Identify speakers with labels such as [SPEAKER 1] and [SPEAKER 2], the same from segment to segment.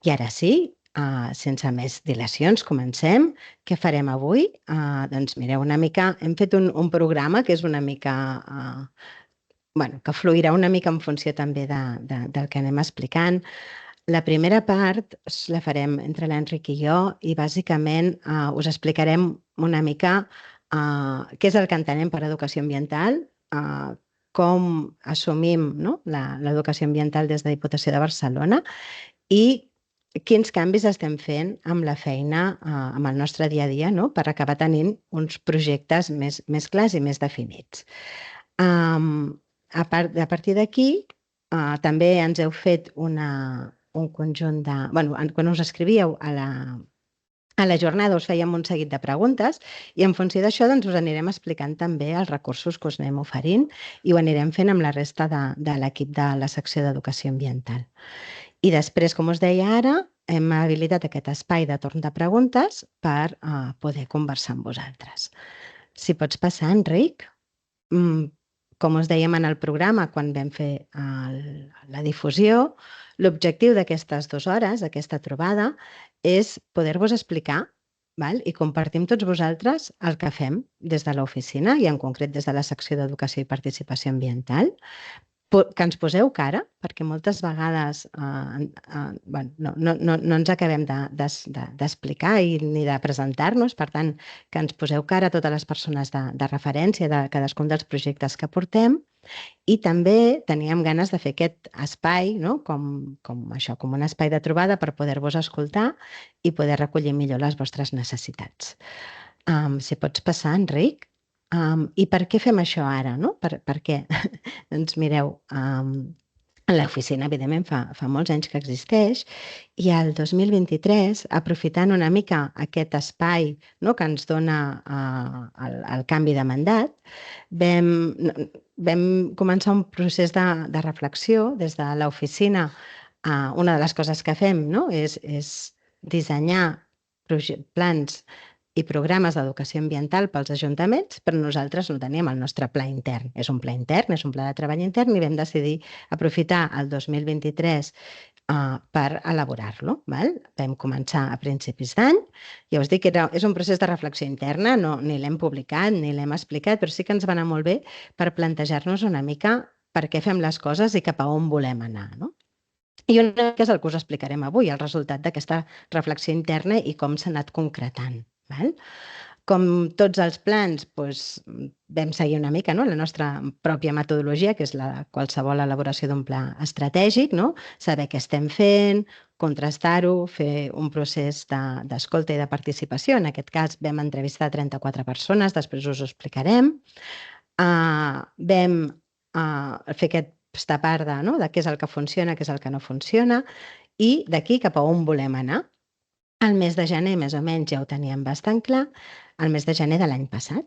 [SPEAKER 1] I ara sí, sense més dilacions, comencem. Què farem avui? Doncs mireu, hem fet un programa que és una mica, que fluirà una mica en funció també del que anem explicant. La primera part la farem entre l'Enric i jo i bàsicament us explicarem una mica què és el que entenem per educació ambiental, com assumim, no, l'educació ambiental des de Diputació de Barcelona i quins canvis estem fent amb la feina, amb el nostre dia a dia, no? Per acabar tenint uns projectes més clars i més definits. A partir d'aquí, també ens heu fet un conjunt de... Quan us escrivíeu a la jornada us fèiem un seguit de preguntes i en funció d'això doncs, us anirem explicant també els recursos que us anem oferint i ho anirem fent amb la resta de l'equip de la secció d'Educació Ambiental. I després, com us deia ara, hem habilitat aquest espai de torn de preguntes per poder conversar amb vosaltres. Si pots passar, Enric. Com us dèiem en el programa, quan vam fer la difusió, l'objectiu d'aquestes 2 hores, aquesta trobada, és poder-vos explicar i compartir amb tots vosaltres el que fem des de l'oficina i en concret des de la secció d'Educació i Participació Ambiental, que ens poseu cara, perquè moltes vegades no ens acabem d'explicar ni de presentar-nos, per tant, que ens poseu cara a totes les persones de referència de cadascun dels projectes que portem i també teníem ganes de fer aquest espai, no? com un espai de trobada per poder-vos escoltar i poder recollir millor les vostres necessitats. Si pots passar, Enric. I per què fem això ara? No? Per què? Doncs mireu, l'oficina, evidentment, fa molts anys que existeix i el 2023, aprofitant una mica aquest espai que ens dona el canvi de mandat, vam començar un procés de reflexió des de l'oficina. Una de les coses que fem és dissenyar plans i programes d'educació ambiental pels ajuntaments, però nosaltres no teníem el nostre pla intern. És un pla intern, és un pla de treball intern i vam decidir aprofitar el 2023 per elaborar-lo. Vam començar a principis d'any. Ja us dic que és un procés de reflexió interna, ni l'hem publicat ni l'hem explicat, però sí que ens va anar molt bé per plantejar-nos una mica per què fem les coses i cap a on volem anar. I una mica és el que us explicarem avui, el resultat d'aquesta reflexió interna i com s'ha anat concretant. Com tots els plans, vam seguir una mica la nostra pròpia metodologia, que és la qualsevol elaboració d'un pla estratègic, saber què estem fent, contrastar-ho, fer un procés d'escolta i de participació. En aquest cas vam entrevistar 34 persones, després us ho explicarem. Vam fer aquesta part de què és el que funciona, què és el que no funciona i d'aquí cap a on volem anar. El mes de gener, més o menys, ja ho teníem bastant clar, el mes de gener de l'any passat.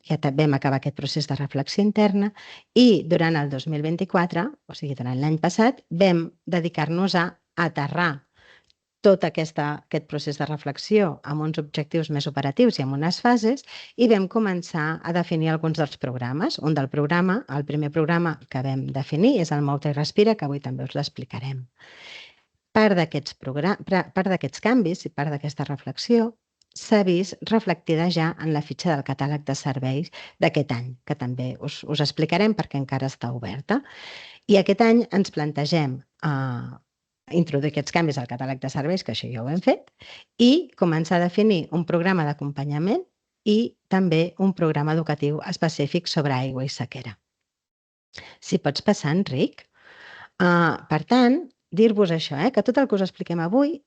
[SPEAKER 1] Ja vam acabar aquest procés de reflexió interna i durant el 2024, o sigui, durant l'any passat, vam dedicar-nos a aterrar tot aquest procés de reflexió amb uns objectius més operatius i amb unes fases i vam començar a definir alguns dels programes. El primer programa que vam definir és el Mou-te i Respira, que avui també us l'explicarem. Part d'aquests canvis i part d'aquesta reflexió s'ha vist reflectida ja en la fitxa del catàleg de serveis d'aquest any, que també us explicarem perquè encara està oberta. I aquest any ens plantegem introduir aquests canvis al catàleg de serveis, que això ja ho hem fet, i començar a definir un programa d'acompanyament i també un programa educatiu específic sobre aigua i sequera. Si pots passar, Enric. Per tant, dir-vos això, que tot el que us expliquem avui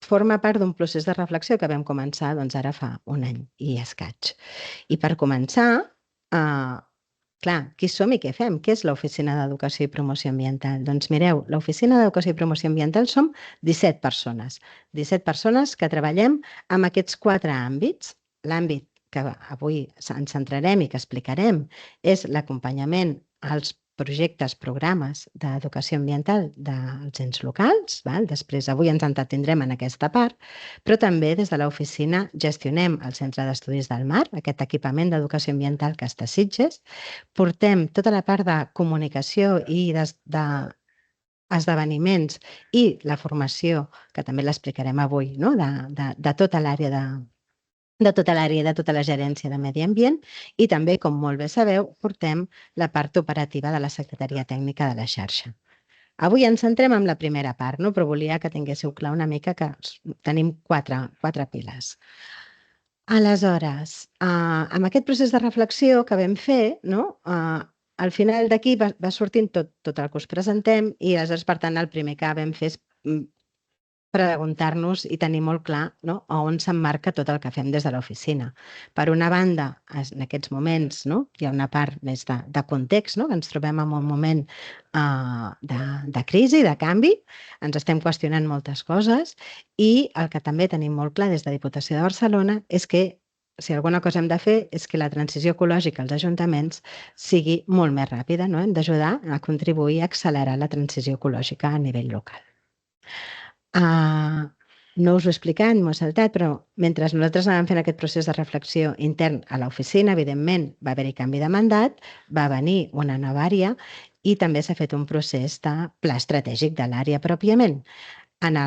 [SPEAKER 1] forma part d'un procés de reflexió que vam començar ara fa un any i escaig. I per començar, clar, qui som i què fem? Què és l'Oficina d'Educació i Promoció Ambiental? Doncs mireu, l'Oficina d'Educació i Promoció Ambiental som 17 persones. 17 persones que treballem en aquests 4 àmbits. L'àmbit que avui ens centrarem i que explicarem és l'acompanyament als projectes, programes d'educació ambiental dels ens locals. Després, avui ens entretindrem en aquesta part, però també des de l'oficina gestionem el Centre d'Estudis del Mar, aquest equipament d'educació ambiental que està a Sitges. Portem tota la part de comunicació i esdeveniments i la formació, que també l'explicarem avui, no? de tota l'àrea de tota l'àrea, de tota la gerència de medi ambient i també, com molt bé sabeu, portem la part operativa de la Secretaria Tècnica de la xarxa. Avui ens centrem en la primera part, no? Però volia que tinguéssiu clar una mica que tenim quatre piles. Aleshores, amb aquest procés de reflexió que vam fer, no? Al final d'aquí va sortint tot el que us presentem i aleshores, per tant, el primer que vam fer és preguntar-nos i tenir molt clar, no? A on s'emmarca tot el que fem des de l'oficina. Per una banda, en aquests moments, no? Hi ha una part més de context, no? Que ens trobem en un moment de crisi, de canvi, ens estem qüestionant moltes coses i el que també tenim molt clar des de Diputació de Barcelona és que si alguna cosa hem de fer és que la transició ecològica als ajuntaments sigui molt més ràpida, no? Hem d'ajudar a contribuir a accelerar la transició ecològica a nivell local. No us ho he explicat, m'ho he saltat, però mentre nosaltres anàvem fent aquest procés de reflexió intern a l'oficina, evidentment va haver-hi canvi de mandat, va venir una nova àrea i també s'ha fet un procés de pla estratègic de l'àrea pròpiament. En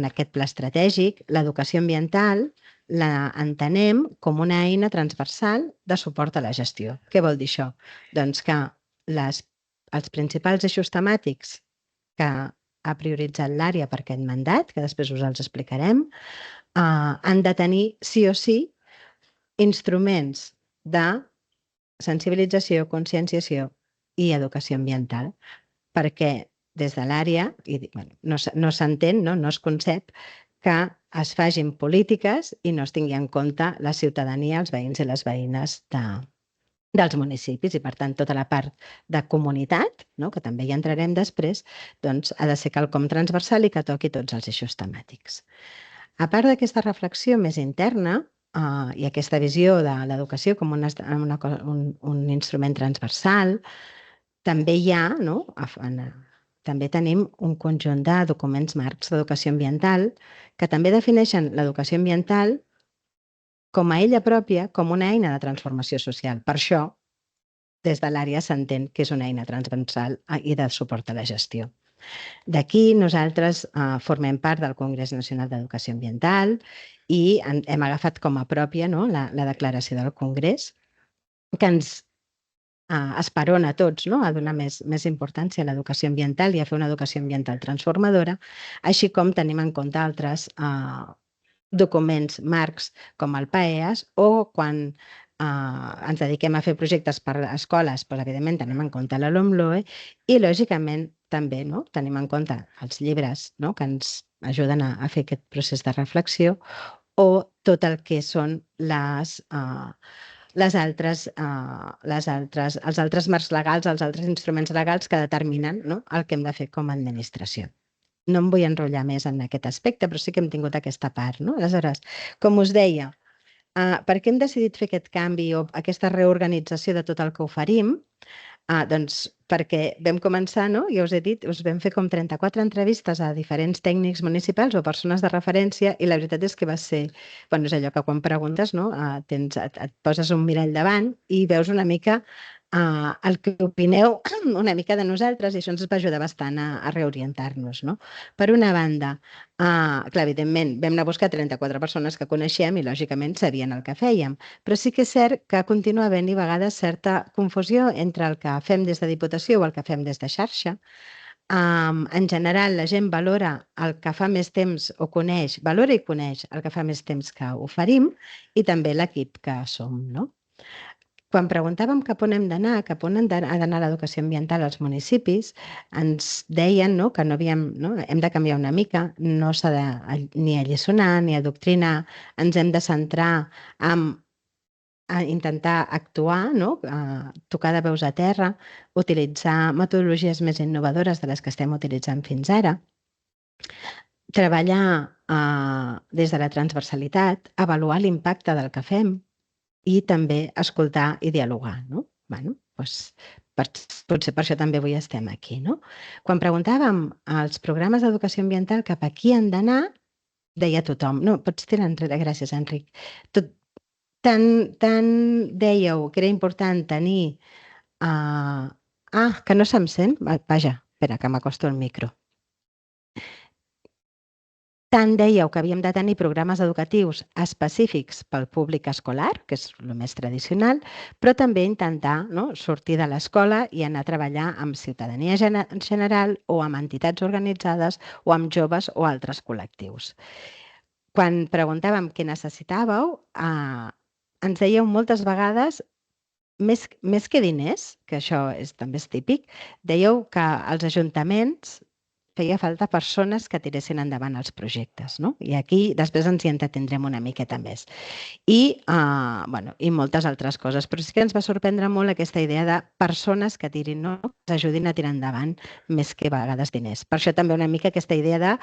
[SPEAKER 1] aquest pla estratègic, l'educació ambiental la entenem com una eina transversal de suport a la gestió. Què vol dir això? Doncs que els principals eixos temàtics que ha prioritzat l'àrea per aquest mandat, que després us els explicarem, han de tenir sí o sí instruments de sensibilització, conscienciació i educació ambiental, perquè des de l'àrea no s'entén, no es concep que es facin polítiques i no es tingui en compte la ciutadania, els veïns i les veïnes dels municipis i, per tant, tota la part de comunitat, no? Que també hi entrarem després, doncs ha de ser quelcom transversal i que toqui tots els eixos temàtics. A part d'aquesta reflexió més interna i aquesta visió de l'educació com un instrument transversal, també hi ha, no? També tenim un conjunt de documents marcs d'educació ambiental que també defineixen l'educació ambiental com a ella pròpia, com una eina de transformació social. Per això, des de l'àrea s'entén que és una eina transversal i de suport a la gestió. D'aquí nosaltres formem part del Congrés Nacional d'Educació Ambiental i hem agafat com a pròpia, no? la declaració del Congrés, que ens esperona a tots, no? A donar més importància a l'educació ambiental i a fer una educació ambiental transformadora, així com tenim en compte altres documents marcs com el PAEAS o quan ens dediquem a fer projectes per a escoles, doncs, evidentment tenim en compte la LOMLOE i, lògicament, també tenim en compte els llibres que ens ajuden a fer aquest procés de reflexió o tot el que són els altres marcs legals, els altres instruments legals que determinen el que hem de fer com a administració. No em vull enrotllar més en aquest aspecte, però sí que hem tingut aquesta part. Aleshores, com us deia, per què hem decidit fer aquest canvi o aquesta reorganització de tot el que oferim? Doncs perquè vam començar, ja us he dit, us vam fer com 34 entrevistes a diferents tècnics municipals o persones de referència i la veritat és que va ser, és allò que quan preguntes et poses un mirall davant i veus una mica el que opineu una mica de nosaltres i això ens va ajudar bastant a reorientar-nos. Per una banda, clar, evidentment, vam anar a buscar 34 persones que coneixem i lògicament sabien el que fèiem, però sí que és cert que continua havent-hi a vegades certa confusió entre el que fem des de Diputació o el que fem des de xarxa. En general, la gent valora el que fa més temps o coneix, valora i coneix el que fa més temps que oferim i també l'equip que som, Quan preguntàvem cap on hem d'anar, cap on ha d'anar l'educació ambiental als municipis, ens deien que hem de canviar una mica, no s'ha de ni alliçonar ni adoctrinar, ens hem de centrar en intentar actuar, tocar de peus a terra, utilitzar metodologies més innovadores de les que estem utilitzant fins ara, treballar des de la transversalitat, avaluar l'impacte del que fem, i també escoltar i dialogar. Potser per això també avui estem aquí. Quan preguntàvem als programes d'educació ambiental cap a qui han d'anar, deia tothom, pots tirar enrere, gràcies, Enric, tant dèieu que era important tenir... que no se'm sent? Vaja, Espera, que m'acosto el micro. Tant dèieu que havíem de tenir programes educatius específics pel públic escolar, que és el més tradicional, però també intentar sortir de l'escola i anar a treballar amb ciutadania en general o amb entitats organitzades o amb joves o altres col·lectius. Quan preguntàvem què necessitàveu, ens dèieu moltes vegades, més que diners, que això també és típic, dèieu que als ajuntaments feia falta persones que tiressin endavant els projectes. I aquí després ens hi entretindrem una miqueta més. I moltes altres coses. Però sí que ens va sorprendre molt aquesta idea de persones que tirin, que ens ajudin a tirar endavant més que a vegades diners. Per això també una mica aquesta idea de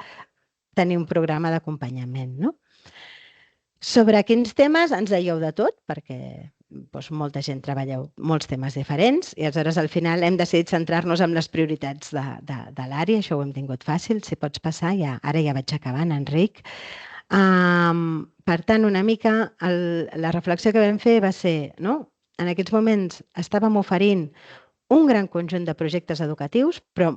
[SPEAKER 1] tenir un programa d'acompanyament. Sobre quins temes ens dèieu de tot, perquè molta gent treballeu molts temes diferents i aleshores al final hem decidit centrar-nos en les prioritats de l'àrea, això ho hem tingut fàcil, si pots passar, ara ja vaig acabant, Enric. Per tant, una mica la reflexió que vam fer va ser, en aquests moments estàvem oferint un gran conjunt de projectes educatius, però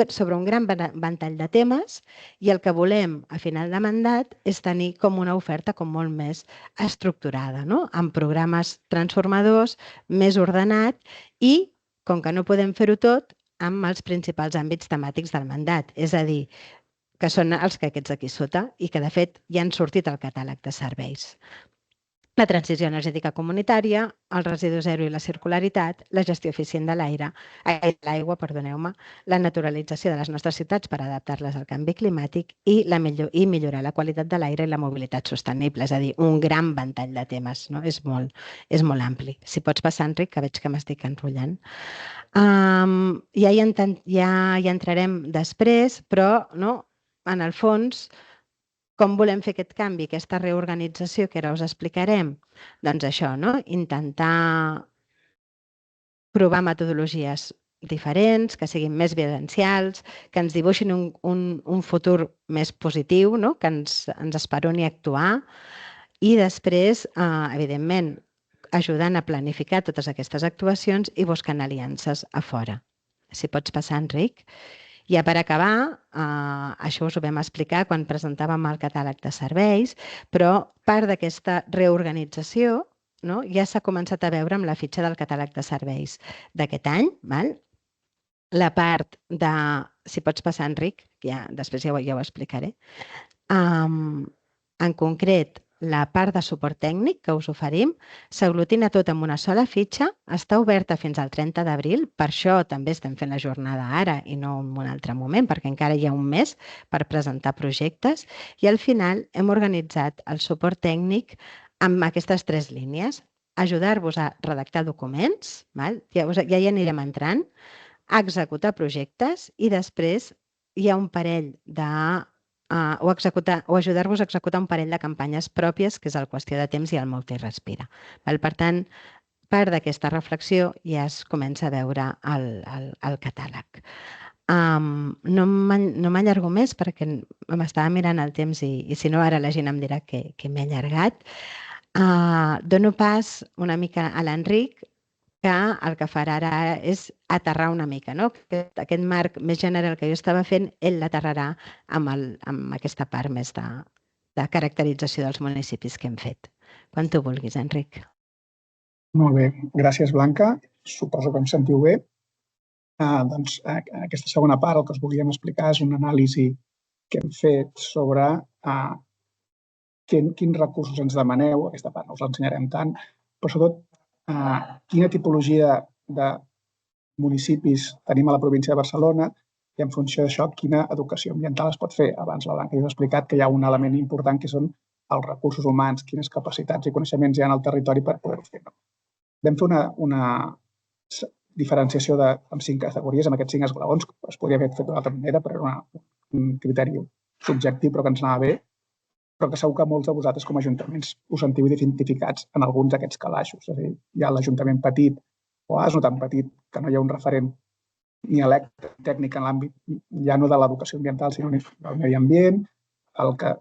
[SPEAKER 1] sobre un gran ventall de temes i el que volem a final de mandat és tenir com una oferta com molt més estructurada, amb programes transformadors, més ordenat i, com que no podem fer-ho tot, amb els principals àmbits temàtics del mandat, és a dir, que són els que aquests aquí sota i que de fet ja han sortit al catàleg de serveis. La transició energètica comunitària, el residu zero i la circularitat, la gestió eficient de l'aigua, la naturalització de les nostres ciutats per adaptar-les al canvi climàtic i millorar la qualitat de l'aire i la mobilitat sostenible, és a dir, un gran ventall de temes, és molt ampli. Si pots passar, Enric, que veig que m'estic enrotllant. Ja hi entrarem després, però en el fons, com volem fer aquest canvi, aquesta reorganització que ara us explicarem? Doncs això, intentar provar metodologies diferents, que siguin més vivencials, que ens dibuixin un futur més positiu, que ens esperoni a actuar i després, evidentment, ajudant a planificar totes aquestes actuacions i buscant aliances a fora. Si pots passar, Enric. Ja per acabar, això us ho vam explicar quan presentàvem el catàleg de serveis, però part d'aquesta reorganització ja s'ha començat a veure amb la fitxa del catàleg de serveis d'aquest any. La part de... Si pots passar, Enric, després ja ho explicaré. En concret, la part de suport tècnic que us oferim s'aglutina tot en una sola fitxa, està oberta fins al 30 d'abril, per això també estem fent la jornada ara i no en un altre moment, perquè encara hi ha un mes per presentar projectes i al final hem organitzat el suport tècnic amb aquestes 3 línies. Ajudar-vos a redactar documents, ja hi anirem entrant, a executar projectes i després hi ha un parell de o ajudar-vos a executar un parell de campanyes pròpies, que és el Qüestió de Temps i el Molta i Respira. Per tant, part d'aquesta reflexió ja es comença a veure al catàleg. No m'allargo més perquè m'estava mirant el temps i si no ara la gent em dirà que m'he allargat. Dono pas una mica a l'Enric, que el que farà ara és aterrar una mica. Aquest marc més general que jo estava fent, ell l'aterrarà amb aquesta part més de caracterització dels municipis que hem fet. Quan tu vulguis, Enric.
[SPEAKER 2] Molt bé, gràcies, Blanca. Suposo que em sentiu bé. Doncs aquesta segona part el que us volíem explicar és una anàlisi que hem fet sobre quins recursos ens demaneu. Aquesta part no us l'ensenyarem tant, però sobretot quina tipologia de municipis tenim a la província de Barcelona i en funció d'això quina educació ambiental es pot fer. Abans la Blanca ja us ha explicat que hi ha un element important que són els recursos humans, quines capacitats i coneixements hi ha en el territori per poder-ho fer. Vam fer una diferenciació amb 5 categories, amb aquests 5 esglaons, es podria haver fet d'una altra manera, però era un criteri subjectiu, però que ens anava bé, però que segur que molts de vosaltres com a ajuntaments us sentiu identificats en alguns d'aquests calaixos. És a dir, hi ha l'Ajuntament petit o no tan petit, que no hi ha un referent ni tècnic en l'àmbit ja no de l'educació ambiental, sinó del medi ambient,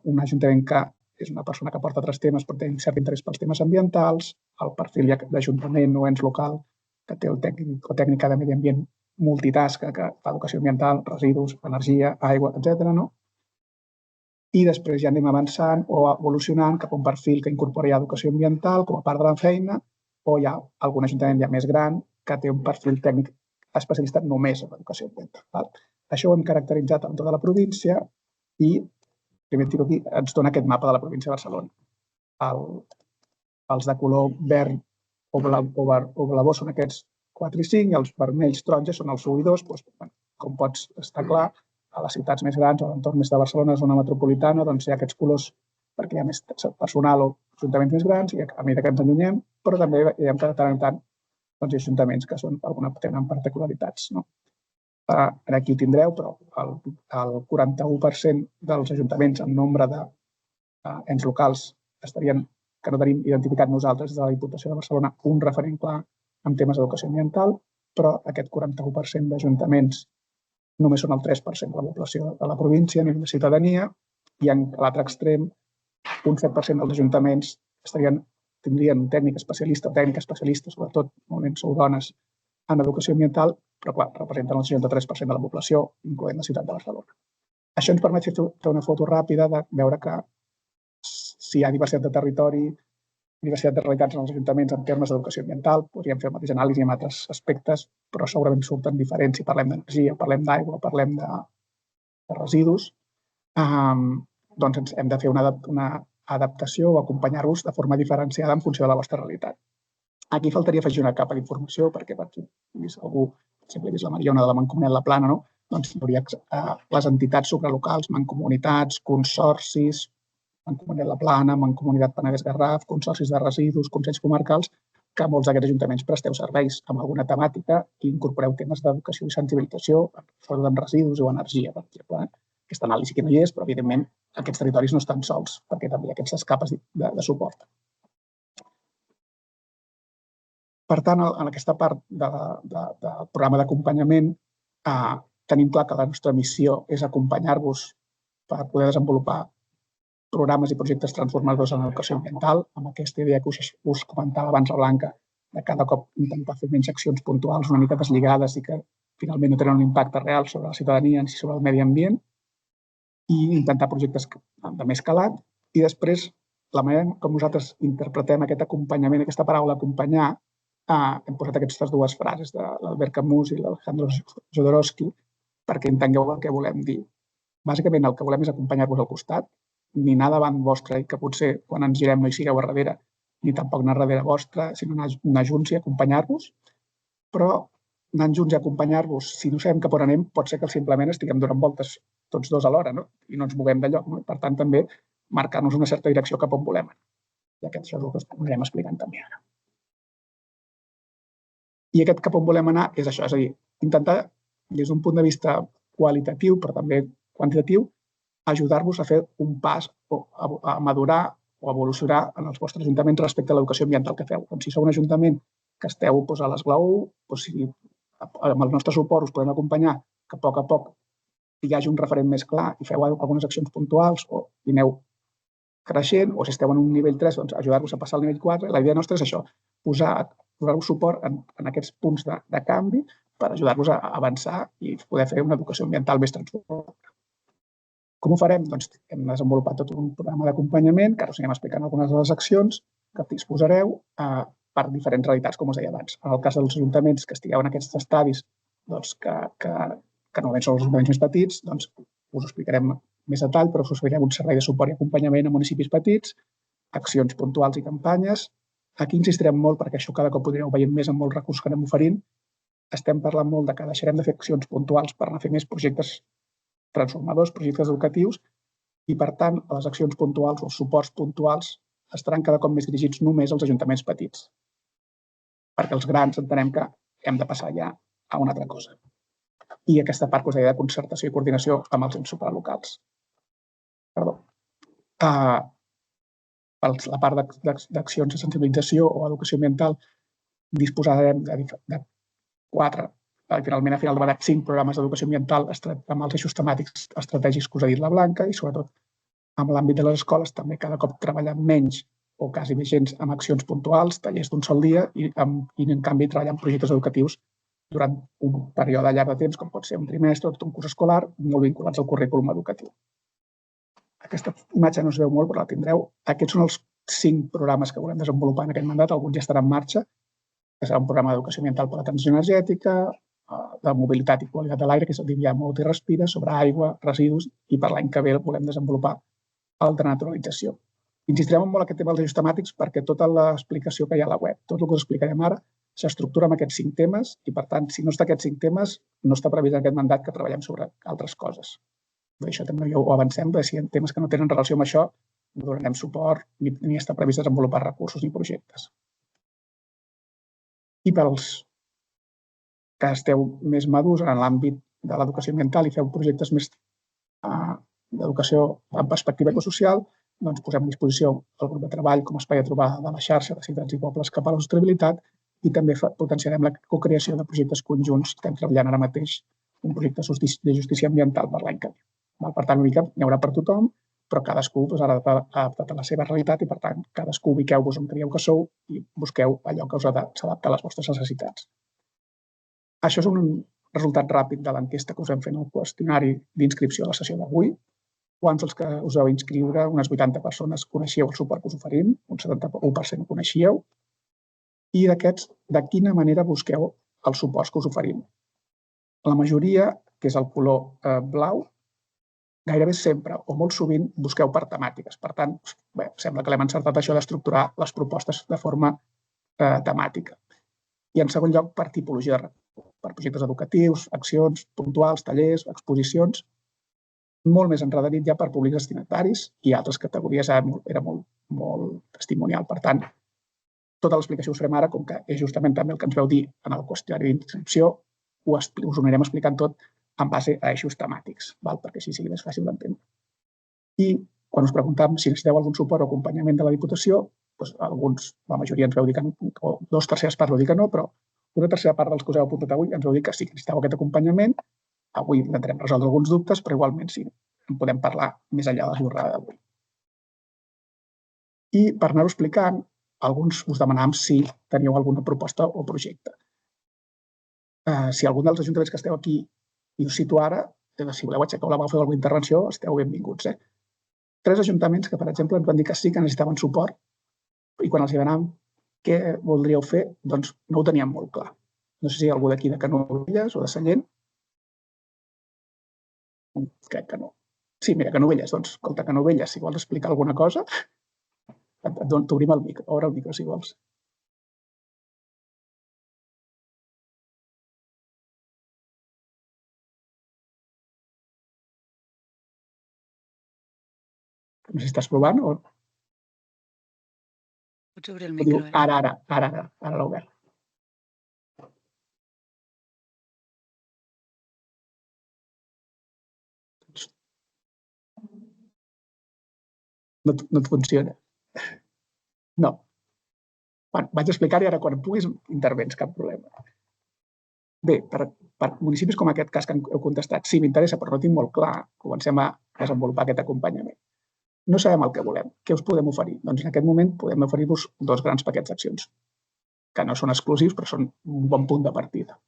[SPEAKER 2] un ajuntament que és una persona que porta 3 temes però té un cert interès pels temes ambientals, el perfil d'Ajuntament o ens local que té el tècnic o tècnica de medi ambient multitasca que fa educació ambiental, residus, energia, aigua, etc. I després ja anem avançant o evolucionant cap a un perfil que incorpora ja educació ambiental com a part de la feina, o hi ha algun ajuntament ja més gran que té un perfil tècnic especialista només en educació ambiental. Això ho hem caracteritzat en tota la província i, primer tiro aquí, ens dona aquest mapa de la província de Barcelona. Els de color verd o blavó són aquests 4 i 5, i els vermells taronges són els 1 i 2. Com pots estar clar, a les ciutats més grans o a l'entorn més de Barcelona, zona metropolitana, doncs hi ha aquests colors perquè hi ha més personal o ajuntaments més grans i a mesura que ens allunyem, però també veiem que de tant en tant hi ha ajuntaments que tenen particularitats. Aquí ho tindreu, però el 41% dels ajuntaments en nombre d'ens locals que no tenim identificat nosaltres des de la Diputació de Barcelona un referent clar en temes d'educació ambiental, però aquest 41% d'ajuntaments només són el 3% de la població de la província a nivell de ciutadania, i a l'altre extrem, un 7% dels ajuntaments tindrien un tècnic especialista o tècnica especialista, sobretot, normalment sou dones, en educació ambiental, però clar, representen el 63% de la població, incloent la ciutat de Barcelona. Això ens permet fer una foto ràpida de veure que si hi ha diversitat de territori, diversitat de realitats en els ajuntaments en termes d'educació ambiental, podríem fer el mateix anàlisi en altres aspectes, però segurament surten diferents si parlem d'energia, parlem d'aigua, parlem de residus. Doncs hem de fer una adaptació o acompanyar-vos de forma diferenciada en funció de la vostra realitat. Aquí faltaria afegir una capa d'informació, perquè per aquí algú, sempre he vist la Mariona de la Mancomunitat La Plana, doncs hi hauria les entitats supralocals, mancomunitats, consorcis, Mancomunitat La Plana, Mancomunitat Penedès Garraf, consorcis de residus, consells comarcals, que molts d'aquests ajuntaments presteu serveis amb alguna temàtica i incorporeu temes d'educació i sensibilització, sobretot en residus o energia, per exemple. Aquesta anàlisi que no hi és, però evidentment aquests territoris no estan sols, perquè també hi ha aquestes capes de suport. Per tant, en aquesta part del programa d'acompanyament, tenim clar que la nostra missió és acompanyar-vos per poder desenvolupar programes i projectes transformadors en l'educació ambiental, amb aquesta idea que us comentava abans la Blanca, de cada cop intentar fer menys accions puntuals una mica deslligades i que finalment no tenen un impacte real sobre la ciutadania ni sobre el medi ambient, i intentar projectes de més calat. I després, la manera com nosaltres interpretem aquest acompanyament, aquesta paraula acompanyar, hem posat aquestes dues frases de l'Albert Camus i l'Alejandro Jodorowsky perquè entengueu el que volem dir. Bàsicament, el que volem és acompanyar-vos al costat, ni anar davant vostre i que potser quan ens girem no hi sigueu a darrere, ni tampoc anar darrere vostre, sinó anar junts i acompanyar-vos. Però anant junts i acompanyar-vos, si no sabem cap on anem, pot ser que simplement estiguem donant voltes tots dos alhora i no ens moguem de lloc. Per tant, també marcar-nos una certa direcció cap on volem anar. I això és el que us anirem explicant també ara. I aquest cap on volem anar és això, és a dir, intentar, des d'un punt de vista qualitatiu, però també quantitatiu, ajudar-vos a fer un pas a madurar o evolucionar en els vostres ajuntaments respecte a l'educació ambiental que feu. Doncs si sou un ajuntament que esteu a l'esglaó 1, amb el nostre suport us podem acompanyar que a poc hi hagi un referent més clar i feu algunes accions puntuals o aneu creixent, o si esteu en un nivell 3, doncs ajudar-vos a passar al nivell 4. La idea nostra és això, posar-vos suport en aquests punts de canvi per ajudar-vos a avançar i poder fer una educació ambiental més transformadora. Com ho farem? Doncs hem desenvolupat tot un programa d'acompanyament, que ara us anirem explicant algunes de les accions que disposareu per diferents realitats, com us deia abans. En el cas dels ajuntaments que estigueu en aquests estadis, que normalment són els ajuntaments més petits, doncs us ho explicarem més a detall, però us oferirem un servei de suport i acompanyament a municipis petits, accions puntuals i campanyes. Aquí insistirem molt, perquè això cada cop ho anireu veient més amb molts recursos que anem oferint. Estem parlant molt que deixarem de fer accions puntuals per anar a fer més projectes transformadors, projectes educatius, i per tant les accions puntuals o els suports puntuals estaran cada cop més dirigits només als ajuntaments petits, perquè els grans entenem que hem de passar ja a una altra cosa. I aquesta part que us deia de concertació i coordinació amb els ens supralocals. Perdó. Per la part d'accions de sensibilització o educació ambiental disposarem de 4, finalment a final de 5 programes d'educació ambiental amb els eixos temàtics estratègics que us ha dit la Blanca, i sobretot amb l'àmbit de les escoles també cada cop treballant menys o quasi més gens amb accions puntuals, tallers d'un sol dia, i en canvi treballant projectes educatius durant un període llarg de temps, com pot ser un trimestre o tot un curs escolar, molt vinculats al currículum educatiu. Aquesta imatge no es veu molt, però la tindreu. Aquests són els 5 programes que volem desenvolupar en aquest mandat. Alguns ja estaran en marxa, que serà un programa d'educació ambiental per a la transició energètica, de mobilitat i qualitat de l'aire, que és el Vivia Molt i Respira, sobre aigua, residus, i per l'any que ve volem desenvolupar el de naturalització. Insistirem molt en aquest tema dels eixos temàtics perquè tota l'explicació que hi ha a la web, tot el que us explicarem ara, s'estructura amb aquests 5 temes i, per tant, si no està aquests 5 temes, no està previst en aquest mandat que treballem sobre altres coses. Això també ja ho avancem, perquè si hi ha temes que no tenen relació amb això, no donarem suport ni està previst desenvolupar recursos ni projectes. I pels que esteu més madurs en l'àmbit de l'educació ambiental i feu projectes més d'educació en perspectiva ecosocial, doncs posem a disposició el grup de treball com a espai de trobada de la xarxa de ciutats i pobles cap a la sostenibilitat i també potenciarem la cocreació de projectes conjunts. Estem treballant ara mateix un projecte de justícia ambiental per l'any que ve. Per tant, n'hi haurà per tothom, però cadascú ha adaptat a la seva realitat i, per tant, cadascú ubiqueu-vos on creieu que sou i busqueu allò que s'adapta a les vostres necessitats. Això és un resultat ràpid de l'enquesta que us hem fet en el qüestionari d'inscripció a la sessió d'avui. Quants dels que us vau inscriure, unes 80 persones, coneixíeu el suport que us oferim, un 71% ho coneixíeu, i d'aquests, de quina manera busqueu els suports que us oferim. La majoria, que és el color blau, gairebé sempre o molt sovint busqueu per temàtiques. Per tant, sembla que l'hem encertat això d'estructurar les propostes de forma temàtica. I en segon lloc, per tipologia de recursos, per projectes educatius, accions puntuals, tallers, exposicions, molt més enredarit ja per públics destinataris i altres categories era molt testimonial. Per tant, tota l'explicació us farem ara, com que és justament també el que ens veu dir en el qüestionari d'inscripció, us ho anirem explicant tot en base a eixos temàtics, perquè així sigui més fàcil d'entendre. I quan us preguntàvem si necessiteu algun suport o acompanyament de la Diputació, la majoria ens veu dir que no, o 2/3 parts veu dir que no, però una tercera part dels que us heu apuntat avui ens veu dir que sí que necessiteu aquest acompanyament. Avui intentarem resoldre alguns dubtes, però igualment sí, en podem parlar més enllà de la jornada d'avui. I per anar-ho explicant, alguns us demanàvem si teníeu alguna proposta o projecte. Si algun dels ajuntaments que esteu aquí i us cito ara, si voleu aixecar la mà o fer alguna intervenció, esteu benvinguts. 3 ajuntaments que, per exemple, ens van dir que sí que necessitaven suport i quan els demanàvem què voldríeu fer, doncs no ho teníem molt clar. No sé si hi ha algú d'aquí de Canovelles o de Sallent. Crec que no. Sí, mira, Canovelles. Doncs, escolta, Canovelles, si vols explicar alguna cosa, t'obrim el micro. Obre el micro, si vols. No sé si estàs provant o...
[SPEAKER 3] Pots obrir el micro.
[SPEAKER 2] Ara l'ha obert. No et funciona. No. Vaig explicar-hi ara, quan puguis intervens, cap problema. Bé, per municipis com aquest cas que heu contestat, sí, m'interessa, però no tinc molt clar, comencem a desenvolupar aquest acompanyament. No sabem el que volem. Què us podem oferir? Doncs en aquest moment podem oferir-vos 2 grans paquets d'accions, que no són exclusius, però són un bon punt de partida.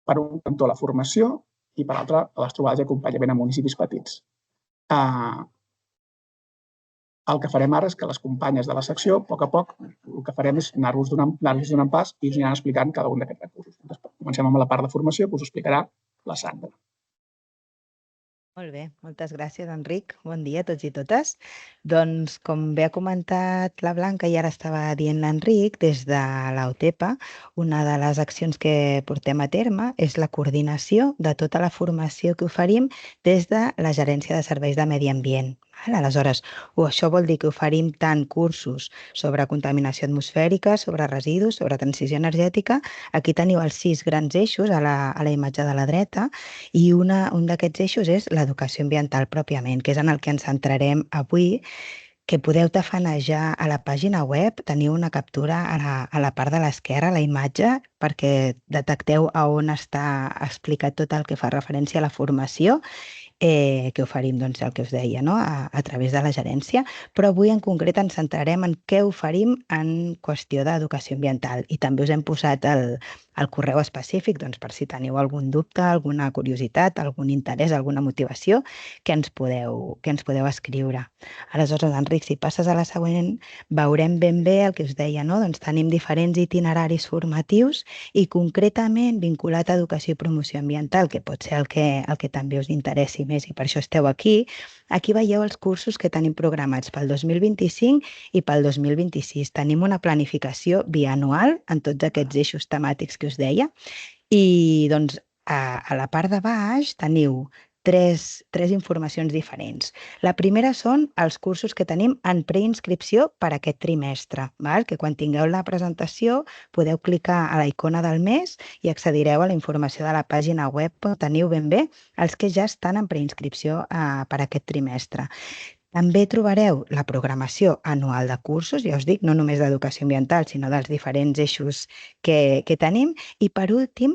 [SPEAKER 2] Per un cantó, la formació, i per l'altre, les trobades i acompanyament a municipis petits. El que farem ara és que les companyes de la secció, a poc, el que farem és anar-vos donant pas i us aniran explicant cada un d'aquests recursos. Comencem amb la part de formació, que us explicarà la Sandra.
[SPEAKER 3] Molt bé, moltes gràcies, Enric. Bon dia a tots i totes. Doncs, com bé ha comentat la Blanca i ara estava dient l'Enric, des de l'OTEPA, una de les accions que portem a terme és la coordinació de tota la formació que oferim des de la Gerència de Serveis de Medi Ambient. Aleshores, això vol dir que oferim tant cursos sobre contaminació atmosfèrica, sobre residus, sobre transició energètica. Aquí teniu els 6 grans eixos a la imatge de la dreta i un d'aquests eixos és l'educació ambiental pròpiament, que és en el que ens centrarem avui, que podeu tafanejar a la pàgina web. Teniu una captura a la part de l'esquerra, a la imatge, perquè detecteu a on està explicat tot el que fa referència a la formació que oferim, doncs, el que us deia, no? a través de la gerència, però avui en concret ens centrarem en què oferim en qüestió d'educació ambiental i també us hem posat el el correu específic, doncs, per si teniu algun dubte, alguna curiositat, algun interès, alguna motivació, que ens podeu escriure. Aleshores, Enric, si passes a la següent, veurem ben bé el que us deia, no? Doncs tenim diferents itineraris formatius i concretament vinculat a educació i promoció ambiental, que pot ser el que també us interessi més i per això esteu aquí. Aquí veieu els cursos que tenim programats pel 2025 i pel 2026. Tenim una planificació bianual en tots aquests eixos temàtics que us deia i doncs a la part de baix teniu tres informacions diferents. La primera són els cursos que tenim en preinscripció per a aquest trimestre, que quan tingueu la presentació podeu clicar a la icona del mes i accedireu a la informació de la pàgina web on teniu ben bé els que ja estan en preinscripció per a aquest trimestre. També trobareu la programació anual de cursos, ja us dic, no només d'educació ambiental, sinó dels diferents eixos que tenim. I per últim,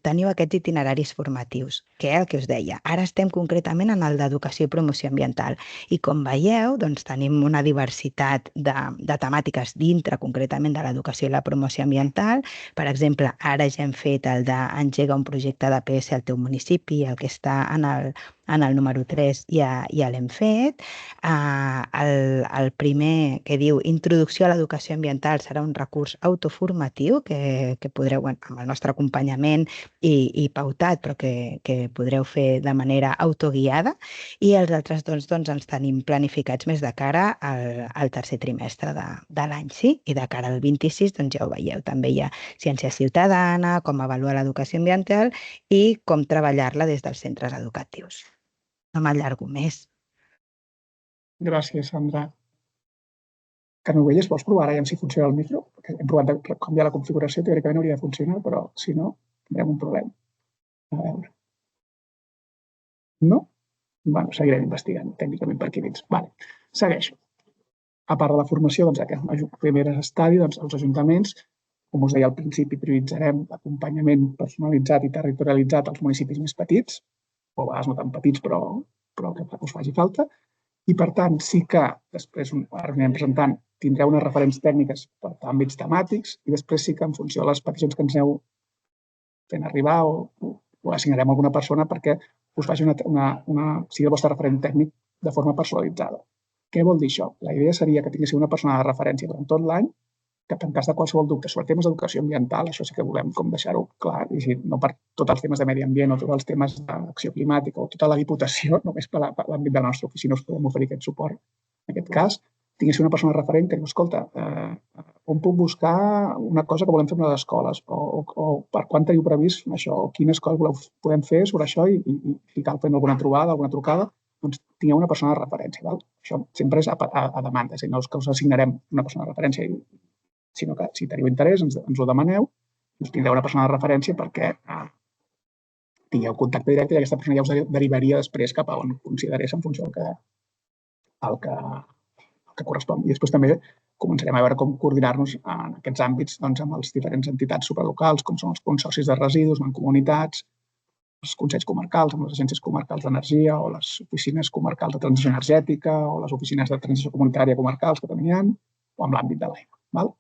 [SPEAKER 3] teniu aquests itineraris formatius, que el que us deia. Ara estem concretament en el d'educació i promoció ambiental. I com veieu, doncs tenim una diversitat de temàtiques dintre, concretament de l'educació i la promoció ambiental. Per exemple, ara ja hem fet el d'engega un projecte d'APS al teu municipi, el que està en el número 3 ja l'hem fet. El primer, que diu Introducció a l'educació ambiental, serà un recurs autoformatiu que podreu, amb el nostre acompanyament i pautat, però que podreu fer de manera autoguiada. I els altres doncs ens tenim planificats més de cara al tercer trimestre de l'any, sí? I de cara al 26, doncs ja ho veieu. També hi ha ciència ciutadana, com avaluar l'educació ambiental i com treballar-la des dels centres educatius. No m'allargo més.
[SPEAKER 2] Gràcies, Sandra. Canovelles, vols provar ara si funciona el micro? Perquè hem provat de canviar la configuració, teòricament hauria de funcionar, però si no, tindrem un problema. A veure. No? Bueno, seguirem investigant tècnicament per aquí dins. Vale. Segueixo. A part de la formació, doncs, aquest primer estadi, doncs, els ajuntaments, com us deia al principi, prioritzarem l'acompanyament personalitzat i territorialitzat als municipis més petits, o a vegades no tan petits, però que us faci falta. I, per tant, sí que després, ara anirem presentant, tindreu unes referents tècniques per àmbits temàtics i després sí que en funció de les peticions que ens aneu fent arribar o assignarem a alguna persona perquè us faci sigui el vostre referent tècnic de forma personalitzada. Què vol dir això? La idea seria que tinguéssiu una persona de referència durant tot l'any que en cas de qualsevol dubte sobre temes d'educació ambiental, això sí que volem com deixar-ho clar, i no per tots els temes de medi ambient o tots els temes d'acció climàtica o tota la diputació, només per l'àmbit de la nostra oficina us podem oferir aquest suport. En aquest cas, tinguéssiu una persona referent que diu, escolta, on puc buscar una cosa que volem fer amb les escoles o per quan teniu previst això o quines coses podem fer sobre això i si cal fer alguna trobada, alguna trucada, doncs tingueu una persona de referència. Això sempre és a demanda, és a dir, no és que us assignarem una persona de referència sinó que si teniu interès ens ho demaneu, us tindreu una persona de referència perquè tingueu contacte directe i aquesta persona ja us derivaria després cap a on considerés en funció del que correspon. I després també començarem a veure com coordinar-nos en aquests àmbits amb les diferents entitats supralocals, com són els consorcis de residus, mancomunitats, els consells comarcals, amb les agències comarcals d'energia o les oficines comarcals de transició energètica o les oficines de transició comunitària comarcals que també hi ha, o amb l'àmbit de l'aigua.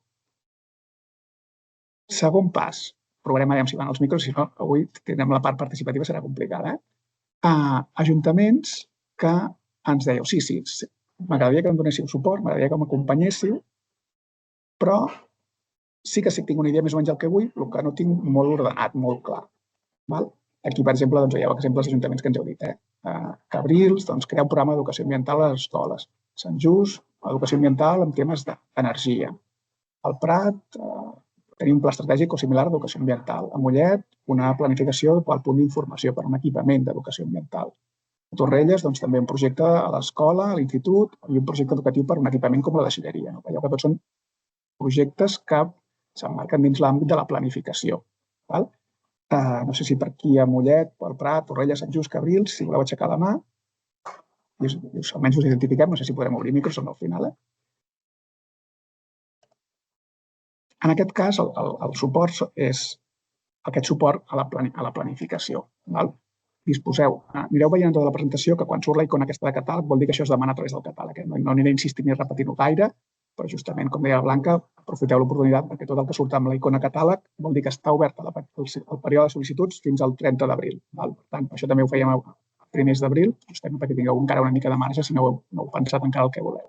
[SPEAKER 2] Segon pas, provarem si van els micros, si no, avui tindrem la part participativa, serà complicada. Ajuntaments que ens dèieu, sí, m'agradaria que em donéssiu suport, m'agradaria que m'acompanyéssiu, però sí que tinc una idea més o menys del que vull, el que no tinc molt ordenat, molt clar. Aquí, per exemple, veieu exemples d'ajuntaments que ens heu dit. Cabrils, crear un programa d'educació ambiental a les escoles. Sant Just, educació ambiental amb temes d'energia. Al Prat, tenim un pla estratègic o similar d'educació ambiental. A Mollet, una planificació pel punt d'informació per un equipament d'educació ambiental. A Torrelles, també un projecte a l'escola, a l'institut, i un projecte educatiu per un equipament com la deixalleria. Veieu que tots són projectes que s'emmarquen dins l'àmbit de la planificació. No sé si per aquí a Mollet, al Prat, Torrelles, Sant Just, Cabrils, si voleu aixecar la mà, i almenys us identifiquem, no sé si podrem obrir micros o no al final. En aquest cas, el suport és aquest suport a la planificació. Disposeu, anireu veient tota la presentació que quan surt la icona aquesta de catàleg vol dir que això es demana a través del catàleg. No aniré insistint ni repetint-ho gaire, però justament, com deia la Blanca, aprofiteu l'oportunitat perquè tot el que surt amb la icona catàleg vol dir que està obert el període de sol·licituds fins al 30 d'abril. Per tant, això també ho fèiem a primers d'abril, justament perquè tingueu encara una mica de marge si no heu pensat encara el que voleu.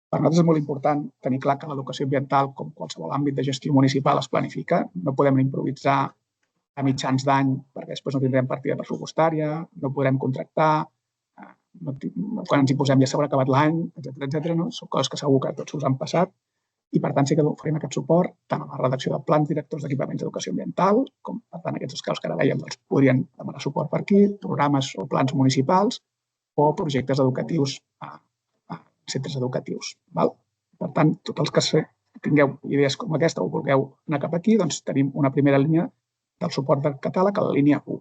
[SPEAKER 2] Per nosaltres és molt important tenir clar que l'educació ambiental, com qualsevol àmbit de gestió municipal, es planifica. No podem improvisar a mitjans d'any perquè després no tindrem partida pressupostària, no podrem contractar, quan ens hi posem ja s'haurà acabat l'any, etcètera. Són coses que segur que tots us han passat i, per tant, sí que oferim aquest suport tant a la redacció de plans directors d'equipaments d'educació ambiental, com, per tant, aquests casos que ara dèiem, podrien demanar suport per aquí, programes o plans municipals o projectes educatius a centres educatius. Per tant, tots els que tingueu idees com aquesta o vulgueu anar cap aquí, doncs tenim una primera línia del suport del catàleg a la línia 1.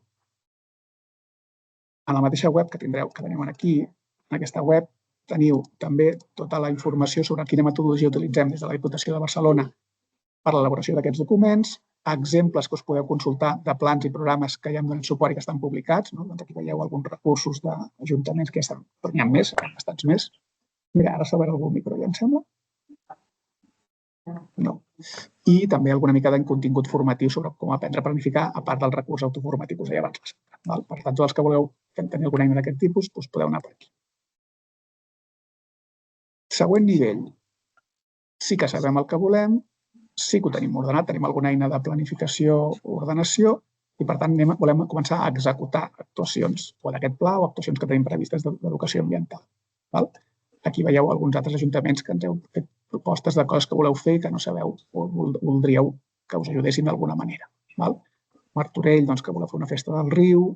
[SPEAKER 2] En la mateixa web que tenim aquí, en aquesta web, teniu també tota la informació sobre quina metodologia utilitzem des de la Diputació de Barcelona per a l'elaboració d'aquests documents, exemples que us podeu consultar de plans i programes que ja hem donat suport i que estan publicats. Aquí veieu alguns recursos d'ajuntaments que ja estan, però n'hi ha més, bastants més. Mira, ara s'ha obert algun micro, ja em sembla. No. I també alguna mica de contingut formatiu sobre com aprendre a planificar, a part del recurs autoformatiu que us deia abans. Per tant, tots els que voleu tenir alguna eina d'aquest tipus, doncs podeu anar per aquí. Següent nivell. Sí que sabem el que volem, sí que ho tenim ordenat, tenim alguna eina de planificació o ordenació i, per tant, volem començar a executar actuacions o d'aquest pla o actuacions que tenim previstes d'educació ambiental. Aquí veieu alguns altres ajuntaments que ens heu fet propostes de coses que voleu fer i que no sabeu o voldríeu que us ajudessin d'alguna manera. Martorell, que voleu fer una festa del riu,